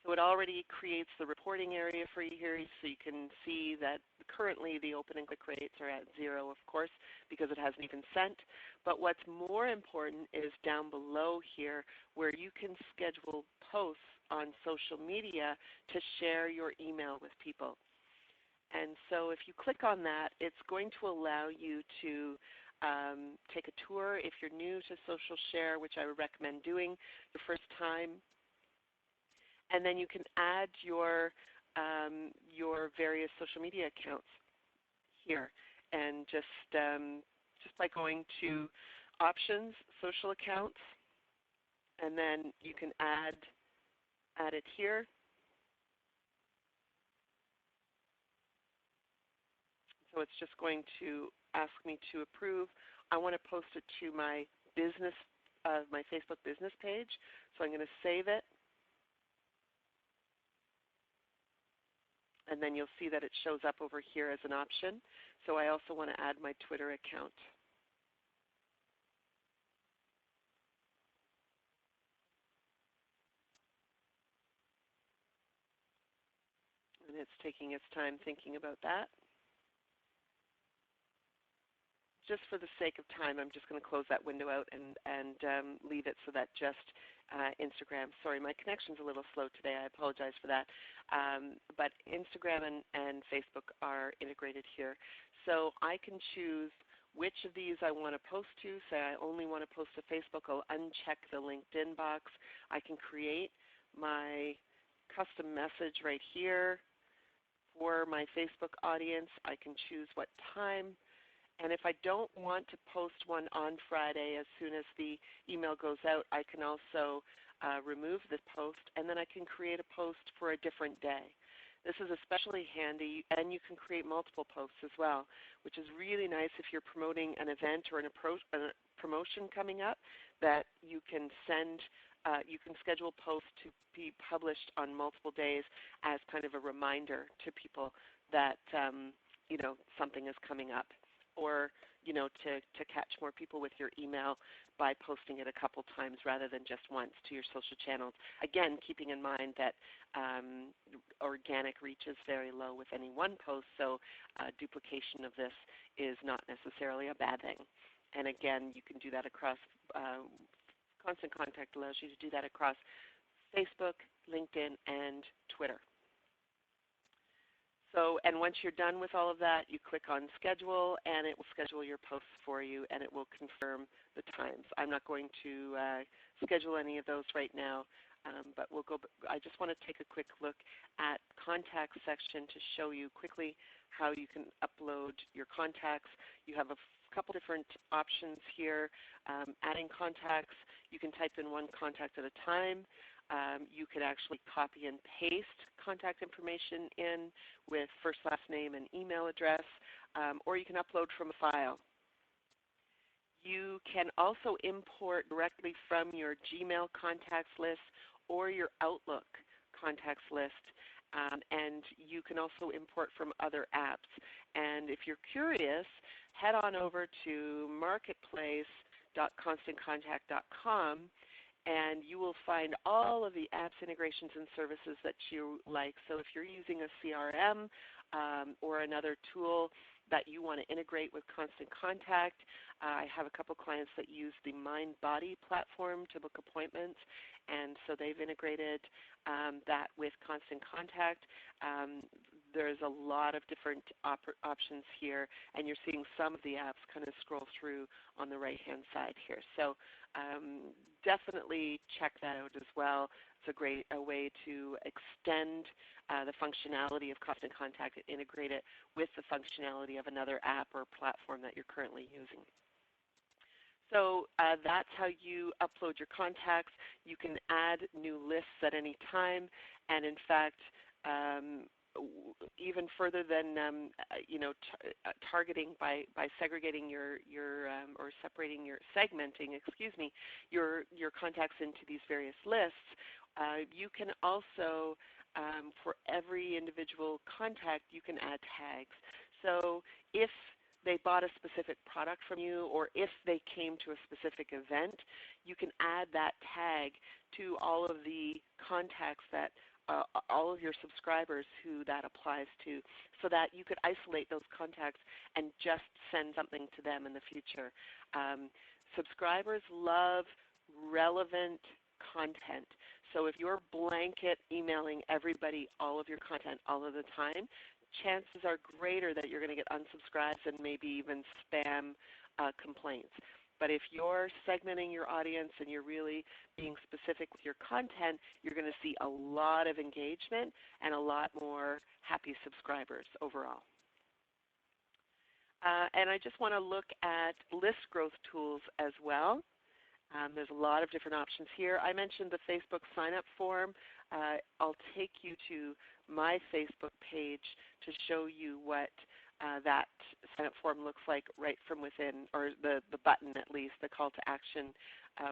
So it already creates the reporting area for you here, so you can see that currently the open and click rates are at 0, of course, because it hasn't even sent. But what's more important is down below here, where you can schedule posts on social media to share your email with people. And so if you click on that, it's going to allow you to take a tour if you're new to social share, which I would recommend doing the first time. And then you can add your various social media accounts here, and just by going to Options, Social Accounts, and then you can add it here. So it's just going to ask me to approve. I want to post it to my business, my Facebook business page. So I'm going to save it. And then you'll see that it shows up over here as an option. So I also want to add my Twitter account. And it's taking its time thinking about that. Just for the sake of time, I'm just going to close that window out and leave it so that just Instagram. Sorry, my connection's a little slow today. I apologize for that. But Instagram and Facebook are integrated here. So I can choose which of these I want to post to. Say I only want to post to Facebook. I'll uncheck the LinkedIn box. I can create my custom message right here for my Facebook audience. I can choose what time. And if I don't want to post one on Friday as soon as the email goes out, I can also remove the post, and then I can create a post for a different day. This is especially handy, and you can create multiple posts as well, which is really nice if you're promoting an event or a promotion coming up, that you can send, you can schedule posts to be published on multiple days as kind of a reminder to people that you know, something is coming up, or you know, to catch more people with your email by posting it a couple times rather than just once to your social channels. Again, keeping in mind that organic reach is very low with any one post, so duplication of this is not necessarily a bad thing. And again, you can do that across, Constant Contact allows you to do that across Facebook, LinkedIn, and Twitter. So, and once you're done with all of that, you click on Schedule, and it will schedule your posts for you, and it will confirm the times. I'm not going to schedule any of those right now, but we'll go. I just want to take a quick look at Contacts section to show you quickly how you can upload your contacts. You have a couple different options here. Adding contacts, you can type in one contact at a time. You could actually copy and paste contact information in with first, last name, and email address, or you can upload from a file. You can also import directly from your Gmail contacts list or your Outlook contacts list, and you can also import from other apps. And if you're curious, head on over to marketplace.constantcontact.com, and you will find all of the apps, integrations, and services that you like. So if you're using a CRM or another tool that you want to integrate with Constant Contact, I have a couple clients that use the MindBody platform to book appointments, and so they've integrated that with Constant Contact. There's a lot of different options here, and you're seeing some of the apps kind of scroll through on the right-hand side here. So definitely check that out as well. It's a great way to extend the functionality of Constant Contact and integrate it with the functionality of another app or platform that you're currently using. So that's how you upload your contacts. You can add new lists at any time, and in fact, even further than you know, targeting by segregating your or separating your segmenting, excuse me, your contacts into these various lists. You can also for every individual contact, you can add tags. So if they bought a specific product from you, or if they came to a specific event, you can add that tag to all of the contacts that all of your subscribers who that applies to, so that you could isolate those contacts and just send something to them in the future. Subscribers love relevant content. So if you're blanket emailing everybody all of your content all of the time, chances are greater that you're going to get unsubscribes and maybe even spam complaints. But if you're segmenting your audience and you're really being specific with your content, you're going to see a lot of engagement and a lot more happy subscribers overall. And I just want to look at list growth tools as well. There's a lot of different options here. I mentioned the Facebook sign-up form. I'll take you to my Facebook page to show you what that sign-up form looks like right from within, or the button at least, the call to action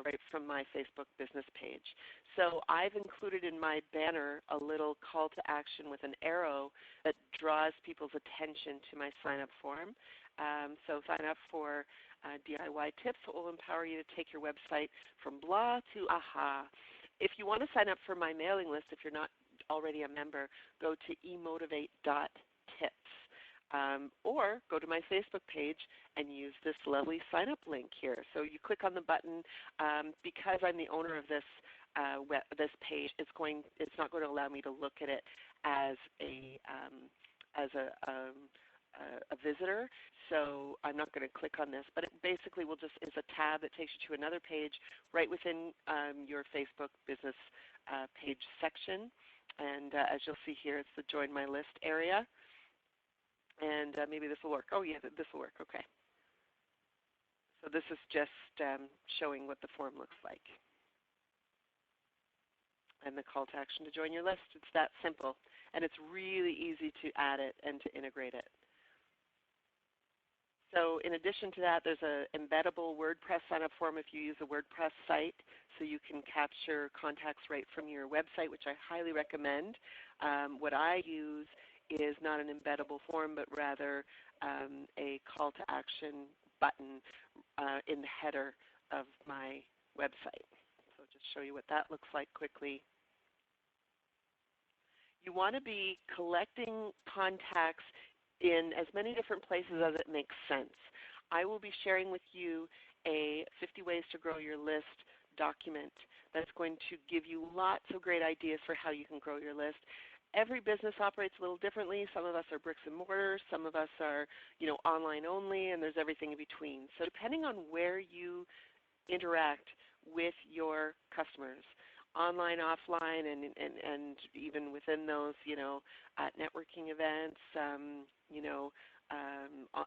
right from my Facebook business page. So I've included in my banner a little call to action with an arrow that draws people's attention to my sign-up form. So sign up for DIY tips that will empower you to take your website from blah to aha. If you want to sign up for my mailing list, if you're not already a member, go to emotivate.tips. Or go to my Facebook page and use this lovely sign up link here. So you click on the button. Because I'm the owner of this this page, it's not going to allow me to look at it as a visitor, so I'm not going to click on this, but it basically is a tab that takes you to another page right within your Facebook business page section. And as you'll see here, it's the Join My List area. And maybe this will work. Oh yeah, this will work, okay. So this is just showing what the form looks like. And the call to action to join your list. It's that simple. And it's really easy to add it and to integrate it. So in addition to that, there's an embeddable WordPress sign-up form if you use a WordPress site, so you can capture contacts right from your website, which I highly recommend. What I use is not an embeddable form, but rather a call to action button in the header of my website. So just show you what that looks like quickly. You want to be collecting contacts in as many different places as it makes sense. I will be sharing with you a 50 Ways to Grow Your List document that's going to give you lots of great ideas for how you can grow your list. Every business operates a little differently. Some of us are bricks and mortar, some of us are online only, and there's everything in between. So depending on where you interact with your customers, online, offline, and even within those, at networking events,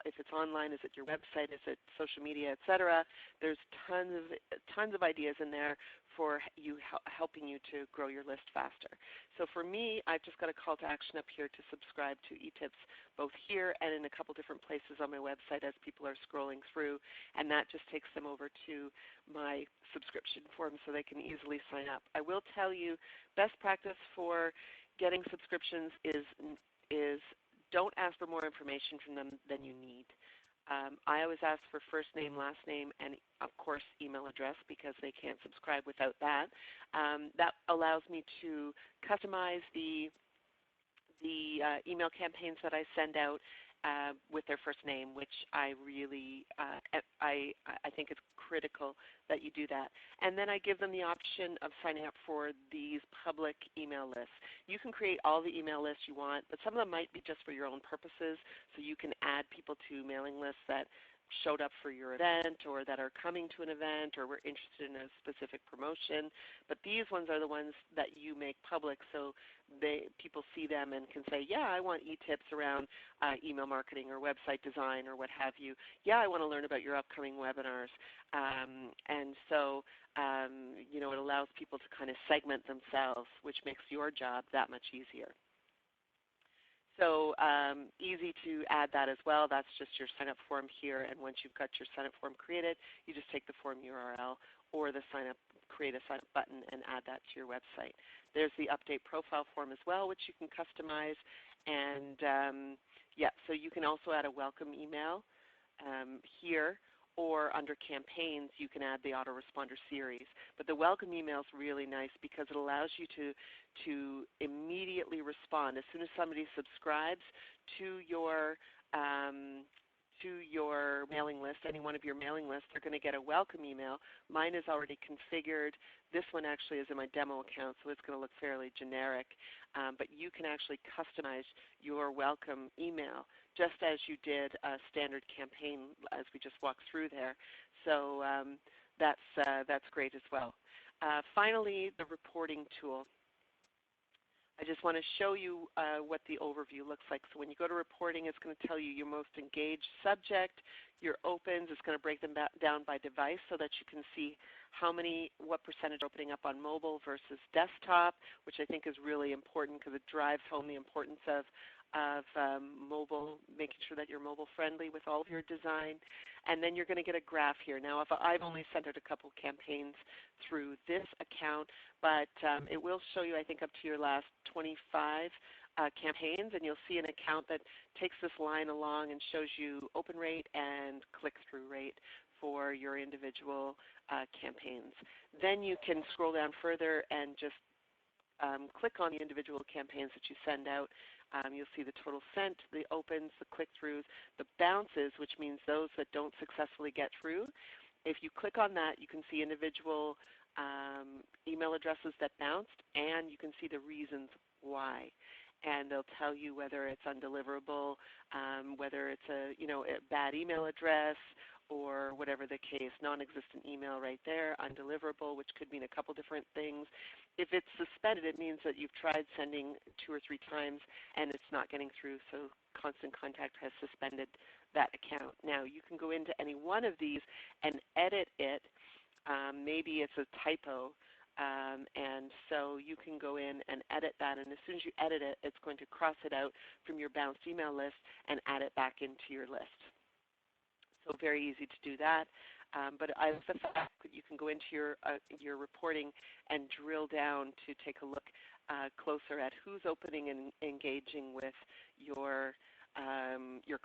if it's online, is it your website, is it social media, etc. There's tons of ideas in there for you, helping you to grow your list faster. So for me, I've just got a call to action up here to subscribe to eTips, both here and in a couple different places on my website as people are scrolling through, and that just takes them over to my subscription form so they can easily sign up. I will tell you, best practice for getting subscriptions is don't ask for more information from them than you need. I always ask for first name, last name, and of course email address because they can't subscribe without that. That allows me to customize the email campaigns that I send out with their first name, which I really I think it's critical that you do that. And then I give them the option of signing up for these public email lists. You can create all the email lists you want, but some of them might be just for your own purposes, so you can add people to mailing lists that showed up for your event or that are coming to an event or were interested in a specific promotion. But these ones are the ones that you make public so people see them and can say, yeah, I want e-tips around email marketing or website design or what have you. Yeah, I want to learn about your upcoming webinars. And so it allows people to kind of segment themselves, which makes your job that much easier. So easy to add that as well. That's just your sign-up form here, and once you've got your sign-up form created, you just take the form URL or the create a sign-up button and add that to your website. There's the update profile form as well, which you can customize. And so you can also add a welcome email here, or under campaigns, you can add the autoresponder series. But the welcome email is really nice because it allows you to immediately respond as soon as somebody subscribes to your mailing list. list, any one of your mailing lists, they're going to get a welcome email. Mine is already configured. This one actually is in my demo account, so it's going to look fairly generic. But you can actually customize your welcome email just as you did a standard campaign as we just walked through there. So that's great as well. Finally, the reporting tool. I just want to show you what the overview looks like. So when you go to reporting, it's going to tell you your most engaged subject, your opens. It's going to break them down by device so that you can see what percentage are opening up on mobile versus desktop, which I think is really important because it drives home the importance of mobile, making sure that you're mobile friendly with all of your design. And then you're going to get a graph here. Now, I've only sent out a couple campaigns through this account, but it will show you, I think, up to your last 25 campaigns, and you'll see an account that takes this line along and shows you open rate and click-through rate for your individual campaigns. Then you can scroll down further and just click on the individual campaigns that you send out. You'll see the total sent, the opens, the click-throughs, the bounces, which means those that don't successfully get through. If you click on that, you can see individual email addresses that bounced, and you can see the reasons why. And they'll tell you whether it's undeliverable, whether it's a bad email address, or whatever the case, non-existent email right there, undeliverable, which could mean a couple different things. If it's suspended, it means that you've tried sending 2 or 3 times and it's not getting through, so Constant Contact has suspended that account. Now, you can go into any one of these and edit it. Maybe it's a typo, and so you can go in and edit that, and as soon as you edit it, it's going to cross it out from your bounced email list and add it back into your list. So very easy to do that. But I love the fact that you can go into your reporting and drill down to take a look closer at who's opening and engaging with your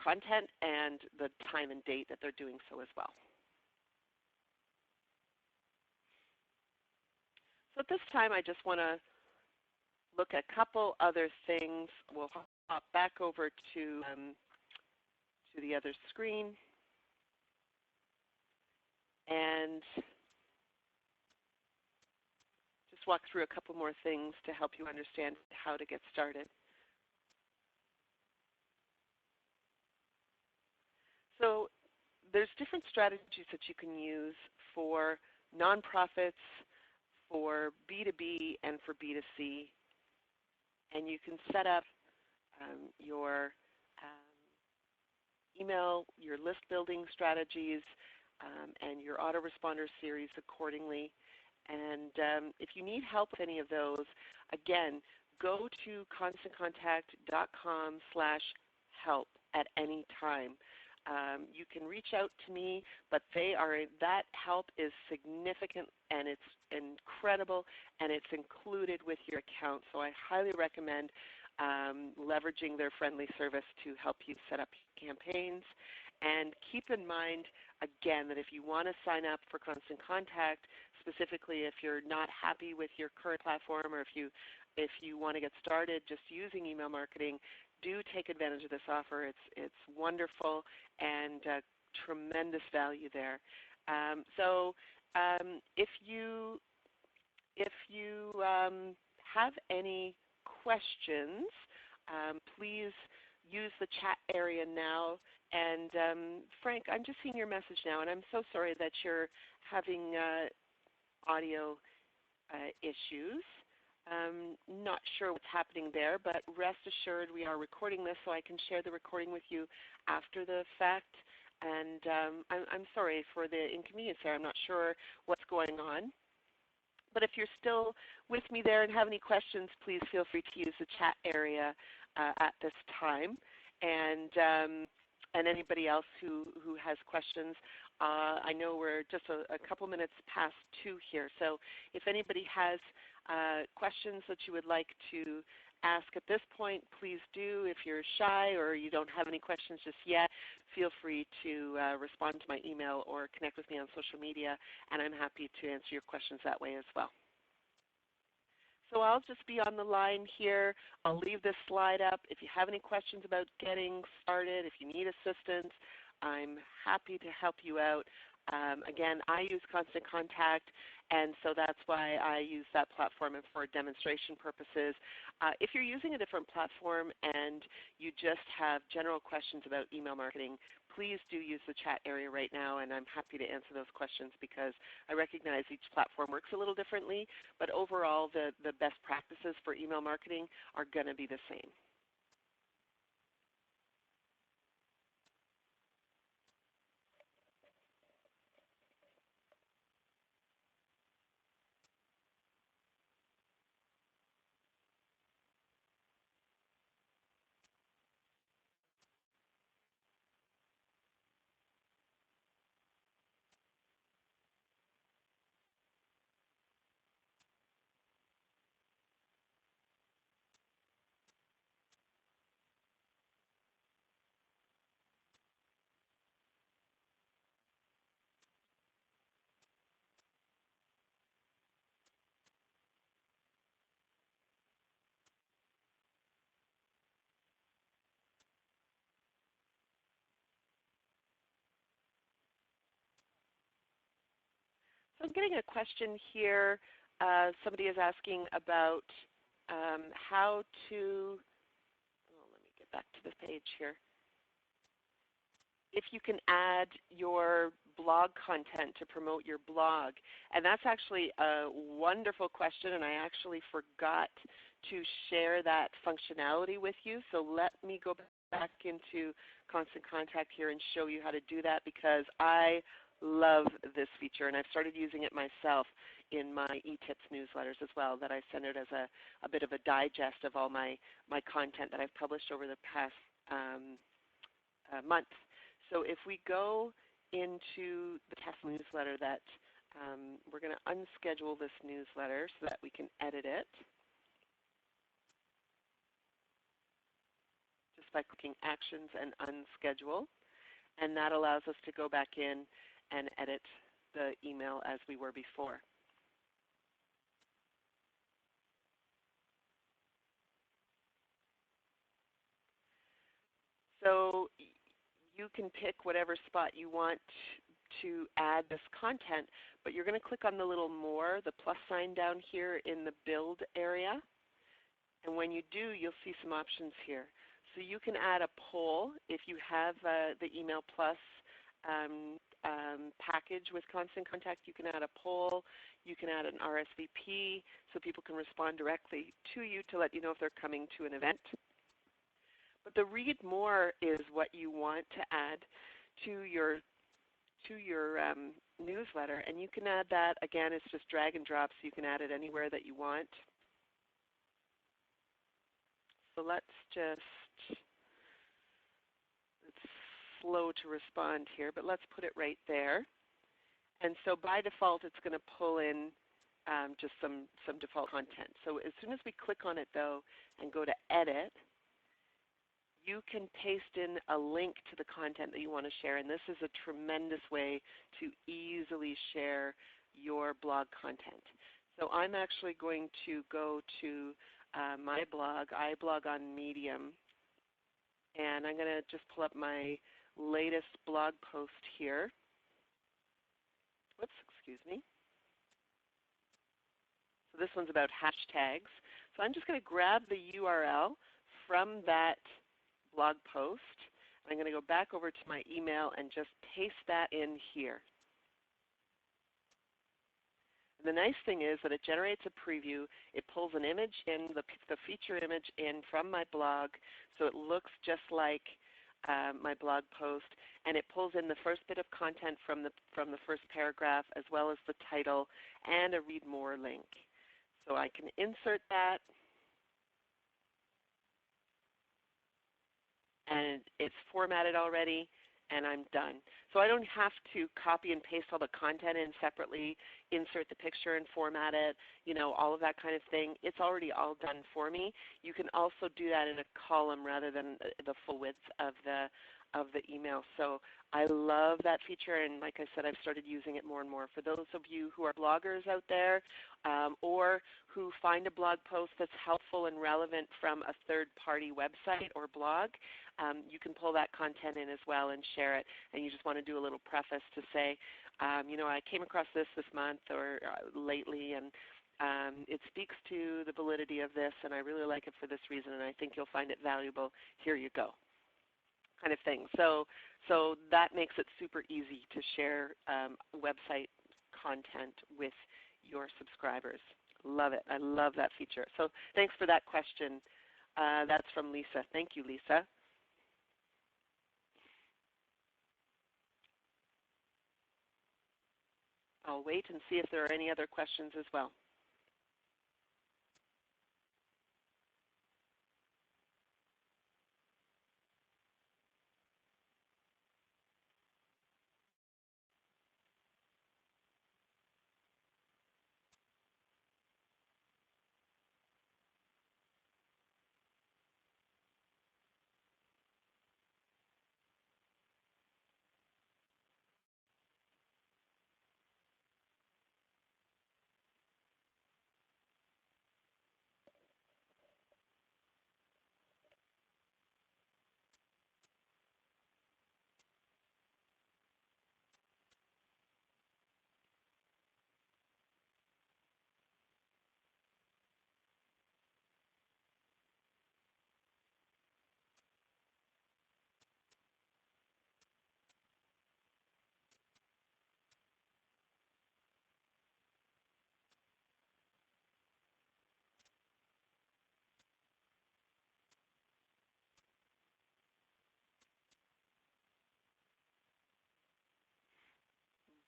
content and the time and date that they're doing so as well. So at this time, I just want to look at a couple other things. We'll hop back over to the other screen. And just walk through a couple more things to help you understand how to get started. So there's different strategies that you can use for nonprofits, for B2B, and for B2C. And you can set up your email, your list building strategies, and your autoresponder series accordingly. And if you need help with any of those, again, go to constantcontact.com/help at any time. You can reach out to me, but that help is significant and it's incredible, and it's included with your account. So I highly recommend leveraging their friendly service to help you set up campaigns. And keep in mind, again, that if you want to sign up for Constant Contact, specifically if you're not happy with your current platform, or if you want to get started just using email marketing, do take advantage of this offer. It's wonderful and tremendous value there. If you have any questions, please use the chat area now. And Frank, I'm just seeing your message now, and I'm so sorry that you're having audio issues. Not sure what's happening there, but rest assured we are recording this, so I can share the recording with you after the fact. And I'm sorry for the inconvenience there. I'm not sure what's going on. But if you're still with me there and have any questions, please feel free to use the chat area at this time. And anybody else who has questions, I know we're just a couple minutes past 2 here. So if anybody has questions that you would like to ask at this point, please do. If you're shy or you don't have any questions just yet, feel free to respond to my email or connect with me on social media, and I'm happy to answer your questions that way as well. So I'll just be on the line here. I'll leave this slide up. If you have any questions about getting started, if you need assistance, I'm happy to help you out. Again, I use Constant Contact, and so that's why I use that platform for demonstration purposes. If you're using a different platform and you just have general questions about email marketing, please do use the chat area right now, and I'm happy to answer those questions because I recognize each platform works a little differently, but overall the best practices for email marketing are going to be the same. So I'm getting a question here. Somebody is asking about how to, let me get back to the page here. If you can add your blog content to promote your blog. And that's actually a wonderful question, and I actually forgot to share that functionality with you. So let me go back into Constant Contact here and show you how to do that because I love this feature, and I've started using it myself in my e-tips newsletters as well that I send out as a bit of a digest of all my content that I've published over the past month. So if we go into the test newsletter that we're going to unschedule this newsletter so that we can edit it just by clicking Actions and Unschedule. And that allows us to go back in and edit the email as we were before. So you can pick whatever spot you want to add this content, but you're going to click on the little more, the plus sign down here in the build area. And when you do, you'll see some options here. So you can add a poll if you have the Email Plus package with Constant Contact. You can add a poll. You can add an RSVP so people can respond directly to you to let you know if they're coming to an event. But the read more is what you want to add to your newsletter, and you can add that. Again, it's just drag and drop, so you can add it anywhere that you want. So let's just, it's slow to respond here, but let's put it right there. And so by default, it's going to pull in just some default content. So as soon as we click on it, though, and go to Edit, you can paste in a link to the content that you want to share, and this is a tremendous way to easily share your blog content. So I'm actually going to go to my blog. I blog on Medium, and I'm going to just pull up my latest blog post here. Whoops, excuse me. So this one's about hashtags. So I'm just going to grab the URL from that blog post. I'm going to go back over to my email and just paste that in here. And the nice thing is that it generates a preview. It pulls an image in, the feature image in from my blog, so it looks just like my blog post, and it pulls in the first bit of content from the first paragraph, as well as the title and a read more link. So I can insert that, and it's formatted already, and I'm done. So I don't have to copy and paste all the content in separately, insert the picture and format it, you know, all of that kind of thing. It's already all done for me. You can also do that in a column rather than the full width of the of the email. So I love that feature, and like I said, I've started using it more and more. For those of you who are bloggers out there or who find a blog post that's helpful and relevant from a third-party website or blog, you can pull that content in as well and share it. And you just want to do a little preface to say, you know, I came across this month or lately, and it speaks to the validity of this, and I really like it for this reason, and I think you'll find it valuable. Here you go, kind of thing. So that makes it super easy to share website content with your subscribers. Love it. I love that feature. So thanks for that question. That's from Lisa. Thank you, Lisa. I'll wait and see if there are any other questions as well.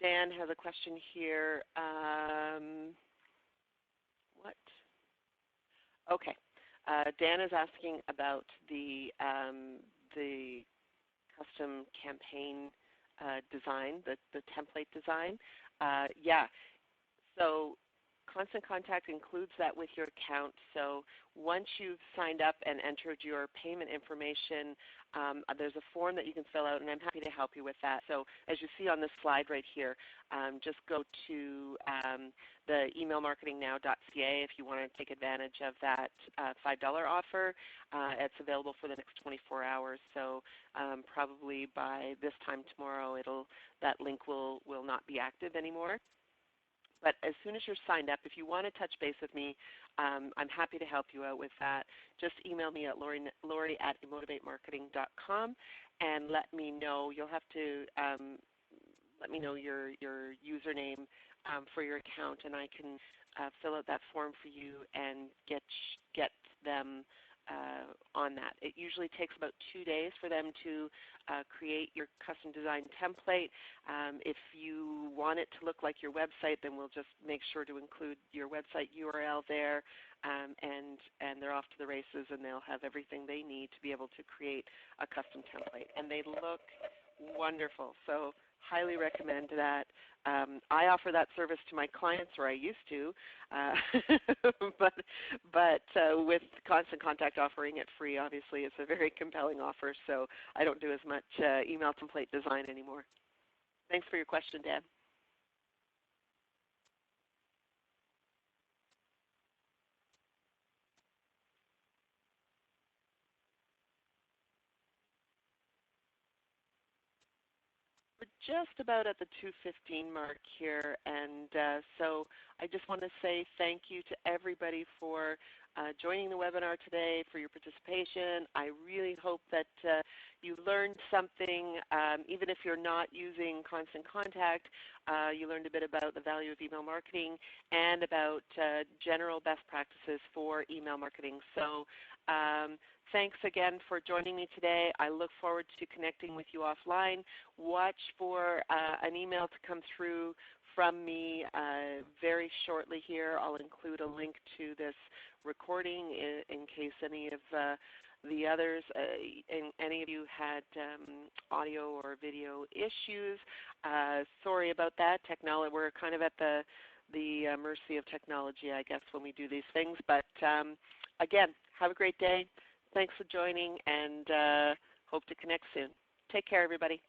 Dan has a question here. What? Okay. Dan is asking about the custom campaign design, the template design. Yeah. So Constant Contact includes that with your account. So once you've signed up and entered your payment information, there's a form that you can fill out, and I'm happy to help you with that. So as you see on this slide right here, just go to the emailmarketingnow.ca if you want to take advantage of that $5 offer. It's available for the next 24 hours. So probably by this time tomorrow, that link will not be active anymore. But as soon as you're signed up, if you want to touch base with me, I'm happy to help you out with that. Just email me at Laurie@emotivatemarketing.com and let me know. You'll have to let me know your username for your account, and I can fill out that form for you and get them on that. It usually takes about 2 days for them to create your custom design template. If you want it to look like your website, then we'll just make sure to include your website URL there, and they're off to the races, and they'll have everything they need to be able to create a custom template. And they look wonderful. So highly recommend that. I offer that service to my clients, or I used to, but with Constant Contact offering it free, obviously it's a very compelling offer, so I don't do as much email template design anymore. Thanks for your question, Dan. We're just about at the 2:15 mark here, and so I just want to say thank you to everybody for joining the webinar today, for your participation. I really hope that you learned something, even if you're not using Constant Contact. You learned a bit about the value of email marketing and about general best practices for email marketing. So thanks again for joining me today. I look forward to connecting with you offline. Watch for an email to come through from me very shortly here. I'll include a link to this recording in case any of the others, any of you had audio or video issues. Sorry about that. We're kind of at the mercy of technology, I guess, when we do these things. But again, have a great day. Thanks for joining, and hope to connect soon. Take care, everybody.